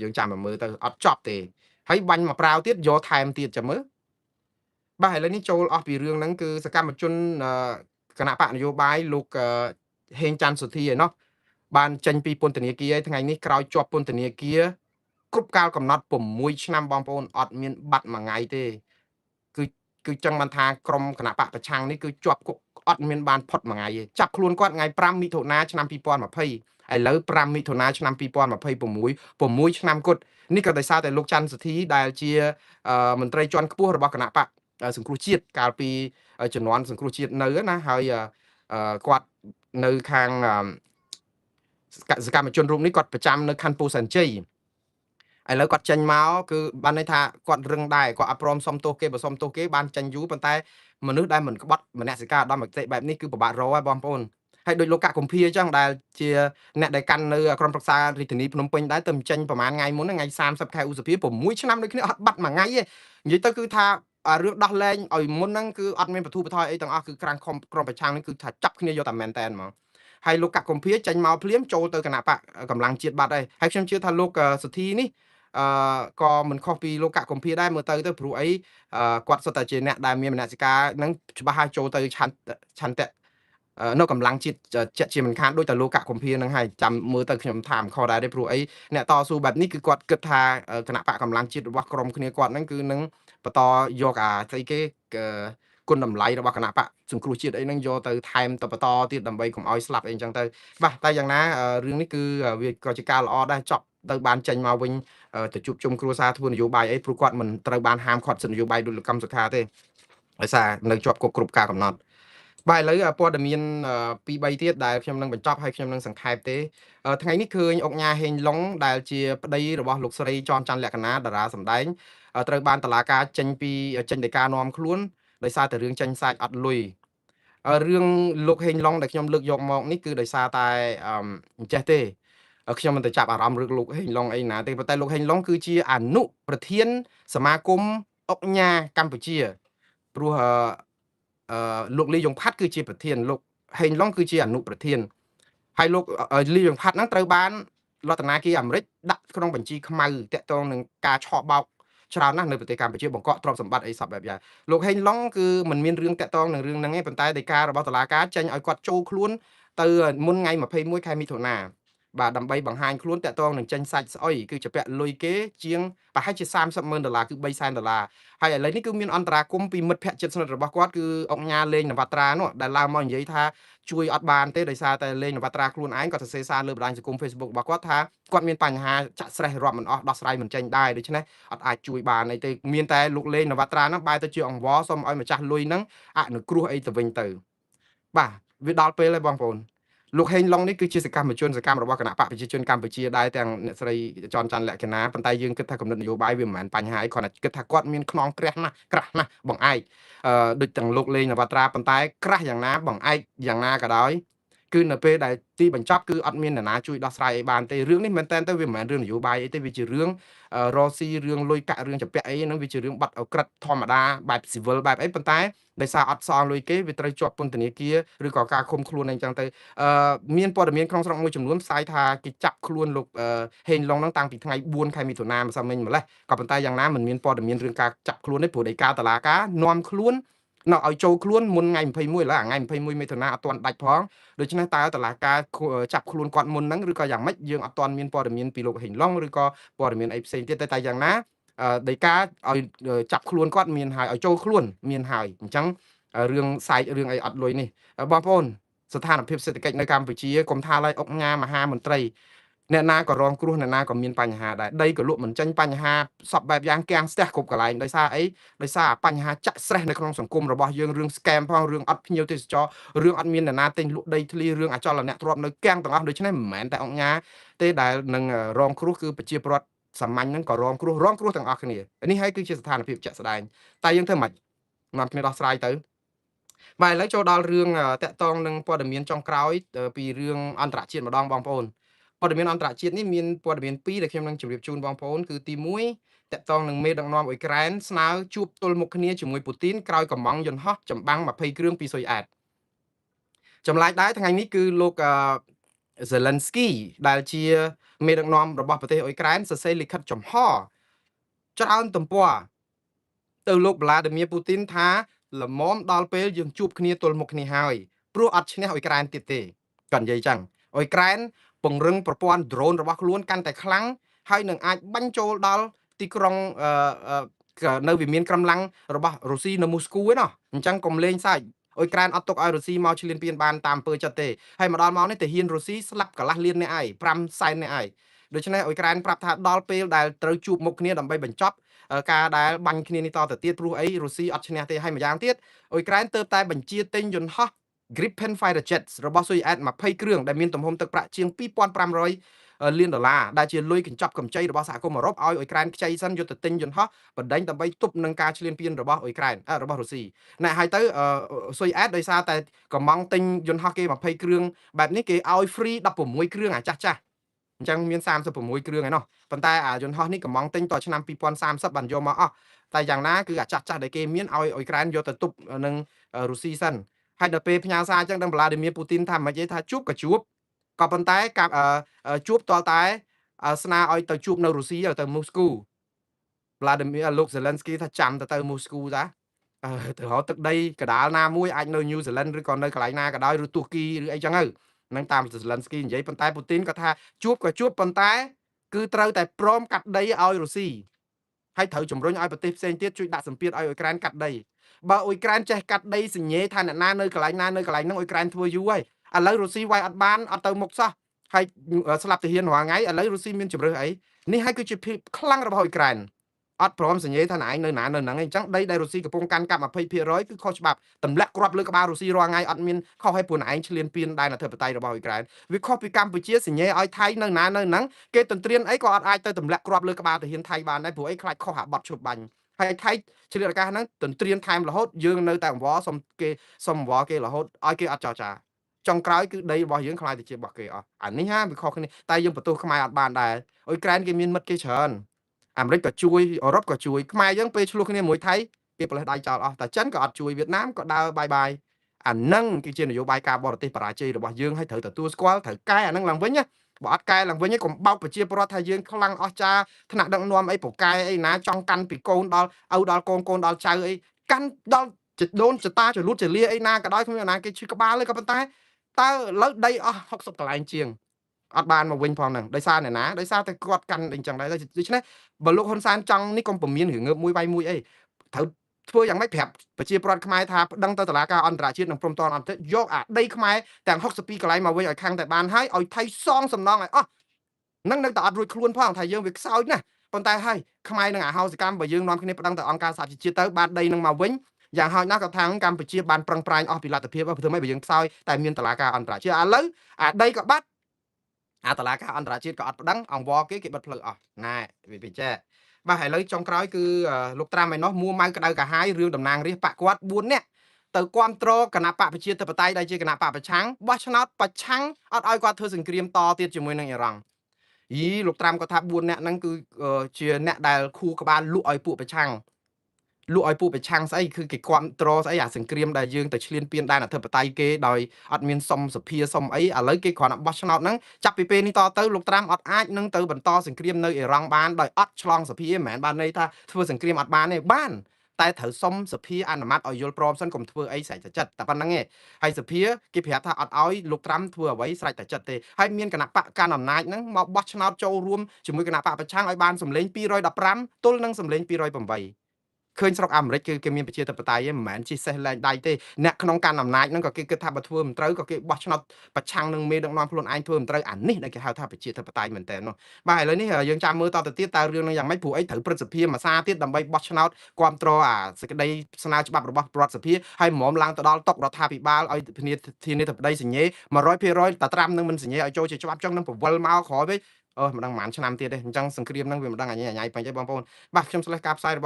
យើងចាំមើលទៅអត់ចប់ទេហើយបាញ់មកប្រាវទៀតយកថែមទៀតចាំមើលបាទឥឡូវនេះចូលអស់ពីរឿងហ្នឹងគឺសកម្មជនគណៈបកនយោបាយលោកហេងច័ន្ទសុធីឯណោះបានចេញពីពន្ធនាគារឯថ្ងៃនេះក្រោយជាប់ពន្ធនាគារគ្រប់កាលកំណត់6ឆ្នាំបងប្អូនអត់មានបាត់មួយថ្ងៃទេគឺចឹងបានថាក្រុមគណៈបកប្រឆាំងនេះគឺជាប់គុកអត់មានបានផុតមួយថ្ងៃទេចាប់ខ្លួនគាត់ថ្ងៃ5មិថុនាឆ្នាំ2020ឥឡូវ5មិថុនាឆ្នាំ2026 6ឆ្នាំគត់នេះក៏ដោយសារតែលោកច័ន្ទសុធីដែលជាមន្ត្រីជាន់ខ្ពស់របស់គណៈបកសង្គ្រោះជាតិកាលពីជំនាន់សង្គ្រោះជាតិនៅណាហើយគាត់នៅខាងសកម្មជនរូបនេះគាត់ប្រចាំនៅខណ្ឌពោធិ៍សែនជ័យឥឡូវគាត់ចេញមកគឺបានន័យថាគាត់រឹងដែរគាត់អត់ព្រមសុំទោសគេបើសុំទោសគេបានចេញយូរប៉ុន្តែមនុស្សដែលមិនក្បត់មនសិការឧត្តមគតិបែបនេះគឺពិបាករកហើយបងប្អូនហើយដូចលោកកកុម្ភាអញ្ចឹងដែលជាអ្នកដែលកាន់នៅក្រុមប្រឹក្សារាជធានីភ្នំពេញដែរទៅចេញប្រហែលថ្ងៃមុនថ្ងៃ30ខែឧសភា6ឆ្នាំដូចគ្នាអត់បាត់មួយថ្ងៃទេនិយាយទៅគឺថា រឿងដោះលែងឲ្យមុនហ្នឹងគឺអត់មានបទូបថយអីទាំងអស់គឺក្រាំងក្រុមប្រឆាំងនេះគឺថាចាប់គ្នាយកតែមែនតែនហ្មងហើយលោកកកកំភៀចេញមកភ្លាមចូលទៅគណៈបកកម្លាំងជាតិបាត់ហើយខ្ញុំជឿថាលោកសុធីនេះក៏មិនខុសពីលោកកកកំភៀដែរមើលទៅព្រោះអីគាត់សុទ្ធតែជាអ្នកដែលមានមនសិការនឹងច្បាស់ហើយចូលទៅឆន្ទៈនៅកម្លាំងជាតិជាមិនខានដូចតែលោកកកកំភៀនឹងហើយចាំមើលទៅខ្ញុំថាមិនខុសដែរទេព្រោះអីអ្នកតស៊ូបែបនេះគឺគាត់គិតថាគណៈបកកម្លាំងជាតិរបស់ក្រុមគ្នាគាត់ហ្នឹងគឺនឹងបន្តយកស្អីគេគុណតម្លៃរបស់គណៈបកសង្គ្រោះជាតិអីហ្នឹងយកទៅថែមទៅបន្តទៀតដើម្បីកុំឲ្យស្លាប់អីអញ្ចឹងទៅបាទតែយ៉ាងណារឿងនេះគឺវាក៏ជាការល្អដែរចប់ទៅបានចេញមកវិញទៅជួបជុំគ្រួសារធ្វើនយោបាយអីព្រោះគាត់មិនត្រូវបានហាមឃាត់សិទ្ធិនយោបាយដោយលោកកម្មសុខាទេដោយសារនៅជាប់គ្រប់ការកំណត់បាទឥឡូវព័ត៌មាន2 3ទៀតដែលខ្ញុំនឹងបញ្ចប់ហើយខ្ញុំនឹងសង្ខេបទេថ្ងៃនេះឃើញអុកញ៉ាហេងឡុងដែលជាប្តីរបស់លោកស្រីជាន់ច័ន្ទលក្ខណាតារាសម្ដែងត្រូវបានតុលាការចេញដីកានាំខ្លួនដោយសារតែរឿងចាញ់សាច់អត់លុយរឿងលោកហេងឡុងដែលខ្ញុំលើកយកមកនេះគឺដោយសារតែអញ្ចេះទេខ្ញុំមិនទៅចាប់អារម្មណ៍រឿងលោកហេងឡុងអីណាទេប៉ុន្តែលោកហេងឡុងគឺជាអនុប្រធានសមាគមអុកញ៉ាកម្ពុជាព្រោះលោកលីយ៉ុងផាត់គឺជាប្រធានលោកហេងឡុងគឺជាអនុប្រធានហើយលោកលីយ៉ុងផាត់ហ្នឹងត្រូវបានរដ្ឋាភិបាលអាមេរិកដាក់ក្នុងបញ្ជីខ្មៅតាក់ទងនឹងការឆបោកច្រើនណាស់នៅប្រទេសកម្ពុជាបង្កក់ទ្រព្យសម្បត្តិអីសពបែបយ៉ាងលោកហេងឡុងគឺមិនមានរឿងតាក់ទងនឹងរឿងហ្នឹងទេប៉ុន្តែដីការបស់តុលាការចេញឲ្យគាត់ចូលខ្លួនទៅមុនថ្ងៃ21ខែមិថុនាបាទដើម្បីបង្ហាញខ្លួនតាក់ទងនឹងចេញសាច់ស្អុយគឺជាពាក់លុយគេជាងប្រហែលជា$30,000គឺ$300,000ហើយឥឡូវនេះគឺមានអន្តរាគមពីមិត្តភ័ក្តិជិតស្និទ្ធរបស់គាត់គឺអុកញ៉ាលេងនវត្រានោះដែលឡើងមកនិយាយថាជួយអត់បានទេដោយសារតែលេងនវត្រាខ្លួនឯងគាត់សរសេរសារលើបណ្ដាញសង្គម Facebook របស់គាត់ថាគាត់មានបញ្ហាចាក់ស្រេះរាប់មិនអស់ដោះស្រាយមិនចេញដែរដូច្នេះអត់អាចជួយបានអីទេមានតែលោកលេងនវត្រាហ្នឹងបែរទៅជាអង្វរសុំឲ្យម្ចាស់លុយហ្នឹងអនុគ្រោះអីទៅវិញទៅបាទវាដល់ពេលហើយបងប្អូនលោកហេងឡុងនេះគឺជាសកម្មជនសកម្មរបស់គណៈបកប្រជាជនកម្ពុជាដែរទាំងអ្នកស្រីចន់ច័ន្ទលក្ខណាប៉ុន្តែយើងគិតថាគំនិតនយោបាយវាមិនមែនបញ្ហាអីគ្រាន់តែគិតថាគាត់មានខ្នងក្រាស់ណាស់បងឯកដូចទាំងលោកលេងនវត្រាប៉ុន្តែក្រាស់យ៉ាងណាបងឯកយ៉ាងណាក៏ដោយគឺនៅពេលដែលទីបញ្ចប់គឺអត់មាននរណាជួយដោះស្រាយអីបានទេរឿងនេះមែនតើទៅវាមិនមែនរឿងនយោបាយអីទេវាជារឿងរស់ស៊ីរឿងលុយកាក់រឿងចម្ពាក់អីហ្នឹងវាជារឿងបាត់អក្រិតធម្មតាបែប civil បែបអីប៉ុន្តែដោយសារអត់សងលុយគេវាត្រូវជាប់ពន្ធនាគារឬក៏ការឃុំខ្លួនអីចឹងទៅមានព័ត៌មានក្នុងស្រុកមួយចំនួនផ្សាយថាគេចាប់ខ្លួនលោកហេងឡុងហ្នឹងតាំងពីថ្ងៃ4ខែមិថុនាម្សិលមិញម្លេះក៏ប៉ុន្តែយ៉ាងណាមិនមានព័ត៌មានរឿងការចាប់ខ្លួនទេព្រោះដីកាតុលាការនាំខ្លួននៅឲ្យចូលខ្លួនមុនថ្ងៃ21ឥឡូវថ្ងៃ21មិថុនាអត់ទាន់ដាច់ផងដូច្នេះតើតុលាការចាប់ខ្លួនគាត់មុនហ្នឹងឬក៏យ៉ាងម៉េចយើងអត់ទាន់មានព័ត៌មានពីលោកហេងឡុងឬក៏ព័ត៌មានអីផ្សេងទៀតតែយ៉ាងណាដីកាឲ្យចាប់ខ្លួនគាត់មានហើយឲ្យចូលខ្លួនមានហើយអញ្ចឹងរឿងសាយរឿងអីអត់លុយនេះបងប្អូនស្ថានភាពសេដ្ឋកិច្ចនៅកម្ពុជាកុំថាឡើយអុកញ៉ាមហាមន្ត្រីអ្នកណាក៏រងគ្រោះអ្នកណាក៏មានបញ្ហាដែរដីក៏លក់មិនចេញបញ្ហាសពបែបយ៉ាងគាំងស្ទះគ្រប់កន្លែងដោយសារអីដោយសារបញ្ហាចាក់ស្រេះនៅក្នុងសង្គមរបស់យើងរឿង scam ផងរឿងអត់ភ្ញៀវទេសចររឿងអត់មានអ្នកណាទិញលក់ដីធ្លីរឿងអចលនទ្រព្យនៅគាំងទាំងអស់ដូច្នេះមិនមែនតែអុកញ៉ាទេដែលនឹងរងគ្រោះគឺប្រជាពលរដ្ឋសាមញ្ញហ្នឹងក៏រងគ្រោះទាំងអស់គ្នានេះហើយគឺជាស្ថានភាពជាក់ស្ដែងតែយើងធ្វើម៉េចនាំគ្នាដោះស្រាយទៅបាទឥឡូវចូលដល់រឿងតាក់ទងនឹងព័ត៌មានចុងក្រោយពីរឿងអន្តរជាតិម្ដងបងប្អូនព័ត៌មានអន្តរជាតិនេះមានព័ត៌មាន2ដែលខ្ញុំនឹងជម្រាបជូនបងប្អូនគឺទី1តាក់ទងនឹងមេដឹកនាំអ៊ុយក្រែនស្នើជួបទល់មុខគ្នាជាមួយពូទីនក្រោយកំងយន្តហោះចម្បាំង20គ្រឿងពីស៊ុយអែតចម្លែកដែរថ្ងៃនេះគឺលោកZelensky ដែលជាមេដឹកនាំរបស់ប្រទេសអ៊ុយក្រែនសរសេរលិខិតចំហច្រើនទំព័រទៅលោក Vladimir Putin ថាល្មមដល់ពេលយើងជួបគ្នាទល់មុខគ្នាហើយព្រោះអត់ឈ្នះអ៊ុយក្រែនទៀតទេគាត់និយាយចឹងអ៊ុយក្រែនពង្រឹងប្រព័ន្ធ drone របស់ខ្លួនកាន់តែខ្លាំងហើយនឹងអាចបាញ់ចូលដល់ទីក្រុងនៅវិមានកម្លាំងរបស់រុស្ស៊ីនៅមូស្គូឯណោះអញ្ចឹងកុំលេងសើចអ៊ុយក្រែនអត់ទុកឲ្យរុស្ស៊ីមកឈ្លានពានបានតាមអំពើចិត្តទេហើយមកដល់មកនេះទាហានរុស្ស៊ីស្លាប់កន្លះលាននាក់ឯង5សែននាក់ឯងដូច្នេះអ៊ុយក្រែនប្រាប់ថាដល់ពេលដែលត្រូវជួបមុខគ្នាដើម្បីបញ្ចប់ការដែលបាញ់គ្នានេះតទៅទៀតព្រោះអីរុស្ស៊ីអត់ឈ្នះទេហើយម្យ៉ាងទៀតអ៊ុយក្រែនទើបតែបញ្ជាទិញយន្តហោះ Gripen Fighter Jets របស់ស៊ុយអែត20គ្រឿងដែលមានទំហំទឹកប្រាក់ជាង$2,500 លានដែលជាលុយកញ្ចប់កម្ចីរបស់សហគមន៍អឺរ៉ុបឲ្យអ៊ុយក្រែនខ្ចីសិនយកទៅទិញយន្តហោះបណ្ដេញដើម្បីទប់នឹងការឈ្លានពានរបស់អ៊ុយក្រែនរបស់រុស្ស៊ីណែហើយទៅស៊ុយអែតដោយសារតែកំងទិញយន្តហោះគេ20គ្រឿងបែបនេះគេឲ្យ free 16គ្រឿងអាចាស់អញ្ចឹងមាន36គ្រឿងឯណោះប៉ុន្តែអាយន្តហោះនេះកំងទិញតឆ្នាំ2030បានយកមកអស់ តែយ៉ាងណាគឺអាចាស់ដែលគេមានឲ្យអ៊ុយក្រែនយកទៅទប់នឹងរុស្ស៊ីសិនហើយដល់ពេលផ្ញើសារអញ្ចឹងដល់ប្លាឌីមៀពូទីនថាមិនអីថាជួបក៏ប៉ុន្តែជួបតលតែស្នើឲ្យទៅជួបនៅរុស្ស៊ីទៅមូស្គូប្លាឌីមៀលោក Zelensky ថាចាំទៅមូស្គូតាទៅរកទឹកដីកដាលណាមួយអាចនៅ New Zealand ឬក៏នៅកន្លែងណាក៏ដោយឬទូគីឬអីចឹងទៅនឹងតាម Zelensky និយាយប៉ុន្តែពូទីនក៏ថាជួបប៉ុន្តែគឺត្រូវតែព្រមកាត់ដីឲ្យរុស្ស៊ីហើយត្រូវជំរុញឲ្យប្រទេសផ្សេងទៀតជួយដាក់សម្ពាធឲ្យអ៊ុយក្រែនកាត់ដីបើអ៊ុយក្រែនចេះកាត់ដីសញ្ញេថាអ្នកណានៅកន្លែងណានៅកន្លែងហ្នឹងអ៊ុយក្រែនធ្វើយូរហើយឥឡូវរុស្ស៊ីវាយអត់បានអត់ទៅមុខសោះហើយស្លាប់ទាហានរាល់ថ្ងៃឥឡូវរុស្ស៊ីមានជំរឿសអីនេះហើយគឺជាភាពខ្លាំងរបស់អ៊ុយក្រែនអត់ព្រមសញ្ញេថាឯងនៅណានៅហ្នឹងអញ្ចឹងដីដែលរុស្ស៊ីកំពុងកាន់កាប់ 20% គឺខុសច្បាប់ទម្លាក់គ្រាប់លើក្បាលរុស្ស៊ីរាល់ថ្ងៃអត់មានខុសឲ្យពួកឯងឈ្លានពានដែនអធិបតេយ្យរបស់អ៊ុយក្រែនវាខុសពីកម្ពុជាសញ្ញេឲ្យថៃនៅណានៅហ្នឹងគេទន្ទ្រានអីក៏អត់អាចទៅទម្លាក់គ្រាប់លើក្បាលទាហានថៃបានដែរព្រោះអីខ្លាចខុសអាបត្តិឈប់បាញ់ហើយថៃឆ្លៀតឱកាសហ្នឹងទន្ទ្រានថែមរហូតយើងនៅតែអង្វរសុំអង្វរគេរហូតឲ្យគេអត់ចោចាចុងក្រោយគឺដីរបស់យើងខ្លាយទៅជារបស់គេអស់អានេះហាវាខុសគ្នាតែយើងបន្ទោសខ្មែរអត់បានដែរអ៊ុយក្រែនគេមានមិត្តគេច្រើនអាមេរិកក៏ជួយអឺរ៉ុបក៏ជួយខ្មែរយើងពេលឆ្លោះគ្នាមួយថៃគេប្រលេះដៃចោលអស់តែចិនក៏អត់ជួយវៀតណាមក៏ដើរបាយអានឹងគឺជានយោបាយការបរទេសបរាជ័យរបស់យើងហើយត្រូវទទួលស្គាល់ត្រូវកែអានឹងឡើងវិញណាបើអត់កែឡើងវិញឯងកុំបោកប្រជាពលរដ្ឋថាយើងខ្លាំងអស្ចារថ្នាក់ដឹកនាំអីប្រកែអីណាចង់កាន់ពីកូនដល់ឪដល់កូនដល់ចៅអីកាន់ដល់ដូនចតាចលួតចលាអីណាក៏ដោយគ្មានណាគេឈឺក្បាលទេក៏ប៉ុន្តែតើឥឡូវដីអស់60កន្លែងជាងអត់បានមកវិញផងហ្នឹងដោយសារអ្នកណាដោយសារតែគាត់កាន់អីចឹងដែរដូច្នេះបើលោកហ៊ុនសែនចង់នេះកុំពមៀនរឿងងើបមួយវាយមួយអីត្រូវធ្វើយ៉ាងម៉េចប្រាប់ប្រជាពលរដ្ឋខ្មែរថាប្តឹងទៅតុលាការអន្តរជាតិនិងព្រមព្រៀងអន្តរជាតិយកអាដីខ្មែរទាំង62កន្លែងមកវិញឲ្យខាងតែបានហើយឲ្យថៃសងសំណងឲ្យអស់នឹងនៅតែអត់រួចខ្លួនផងថាយើងវាខ្សោយណាស់ប៉ុន្តែហើយខ្មែរនឹងអាហោសកម្មបើយើងនាំគ្នាប្តឹងទៅអង្គការសហជីវជាតិទៅបានដីនឹងមកវិញយ៉ាងហោចណាស់ក៏ថាកម្ពុជាបានប្រឹងប្រែងអស់ពីលទ្ធភាពធ្វើម៉េចបើយើងខ្សោយតែមានតុលាការអន្តរជាតិឥឡូវអាដីក៏បាត់អាតុលាការអន្តរជាតិក៏អត់ប្តឹងអង្វរគេបិទផ្លូវអស់ណែវាចេះបាទឥឡូវចុងក្រោយគឺលោកត្រាំឯណោះមួម៉ៅក្តៅកាហាយរឿងតំណាងរាស្ត្របកគាត់4នាក់ទៅគ្រប់គ្រងគណៈបកប្រជាធិបតេយ្យដែលជាគណៈបកប្រឆាំងបោះឆ្នោតប្រឆាំងអត់ឲ្យគាត់ធ្វើសង្គ្រាមតទៀតជាមួយនឹងអ៊ីរ៉ង់លោកត្រាំគាត់ថា4នាក់ហ្នឹងគឺជាអ្នកដែលខួរក្បាលលក់ឲ្យពួកប្រឆាំងស្អីគឺគេគ្រប់គ្រងស្អីអាសង្គ្រាមដែលយើងទៅឈ្លានពានដែនអធិបតេយ្យគេដោយអត់មានសុំសភាសុំអីឥឡូវគេគ្រាន់តែបោះឆ្នោតហ្នឹងចាប់ពីពេលនេះតទៅលោកត្រាំអត់អាចនឹងទៅបន្តសង្គ្រាមនៅអ៊ីរ៉ង់បានដោយអត់ឆ្លងសភាមិនមែនបានន័យថាធ្វើសង្គ្រាមអត់បានទេបានតែត្រូវសុំសភាអនុម័តឲ្យយល់ព្រមសិនកុំធ្វើអីស្រេចតែចិត្តតែប៉ុណ្្នឹងឯងហើយសភាគេប្រាប់ថាអត់ឲ្យលោកត្រាំធ្វើអ្វីស្រេចតែចិត្តទេហើយមានគណៈបកកាន់អំណាចហ្នឹងមកបោះឆ្នោតចូលរួមជាមួយគណៈបកប្រឆាំងឲ្យបានសម្លេង215ទល់នឹងសម្លេង208ឃើញស្រុកអាមេរិកគឺគេមានប្រជាធិបតេយ្យឯងមិនមែនជិះសេះលែងដៃទេអ្នកក្នុងកាន់អំណាចហ្នឹងក៏គេគិតថាបើធ្វើមិនត្រូវក៏គេបោះឆ្នោតប្រឆាំងនឹងមេដឹកនាំខ្លួនឯងធ្វើមិនត្រូវអានេះដែលគេហៅថាប្រជាធិបតេយ្យមែនតើនោះបាទឥឡូវនេះយើងចាំមើលតទៅទៀតតើរឿងនឹងយ៉ាងម៉េចព្រោះអីត្រូវព្រឹទ្ធសភាមួយសារទៀតដើម្បីបោះឆ្នោតគ្រប់គ្រងអាសេចក្តីស្នើច្បាប់របស់រដ្ឋសភាហើយមុំឡើងទៅដល់តុរដ្ឋាភិបាលឲ្យធានាធិបតីសញ្ញេ 100% តាត្រាំនឹងមិនសញ្ញេឲ្យចូលជាច្បាប់ចឹងនឹងពវល់មកក្រោយវិញមិនដឹងប៉ុន្មានឆ្នាំទៀតទេអញ្ចឹងសង្គ្រាមហ្នឹងវាមិនដឹងអញពេញទេបងប្អូនបាទខ្ញុំឆ្លេះការផ្សាយរបស់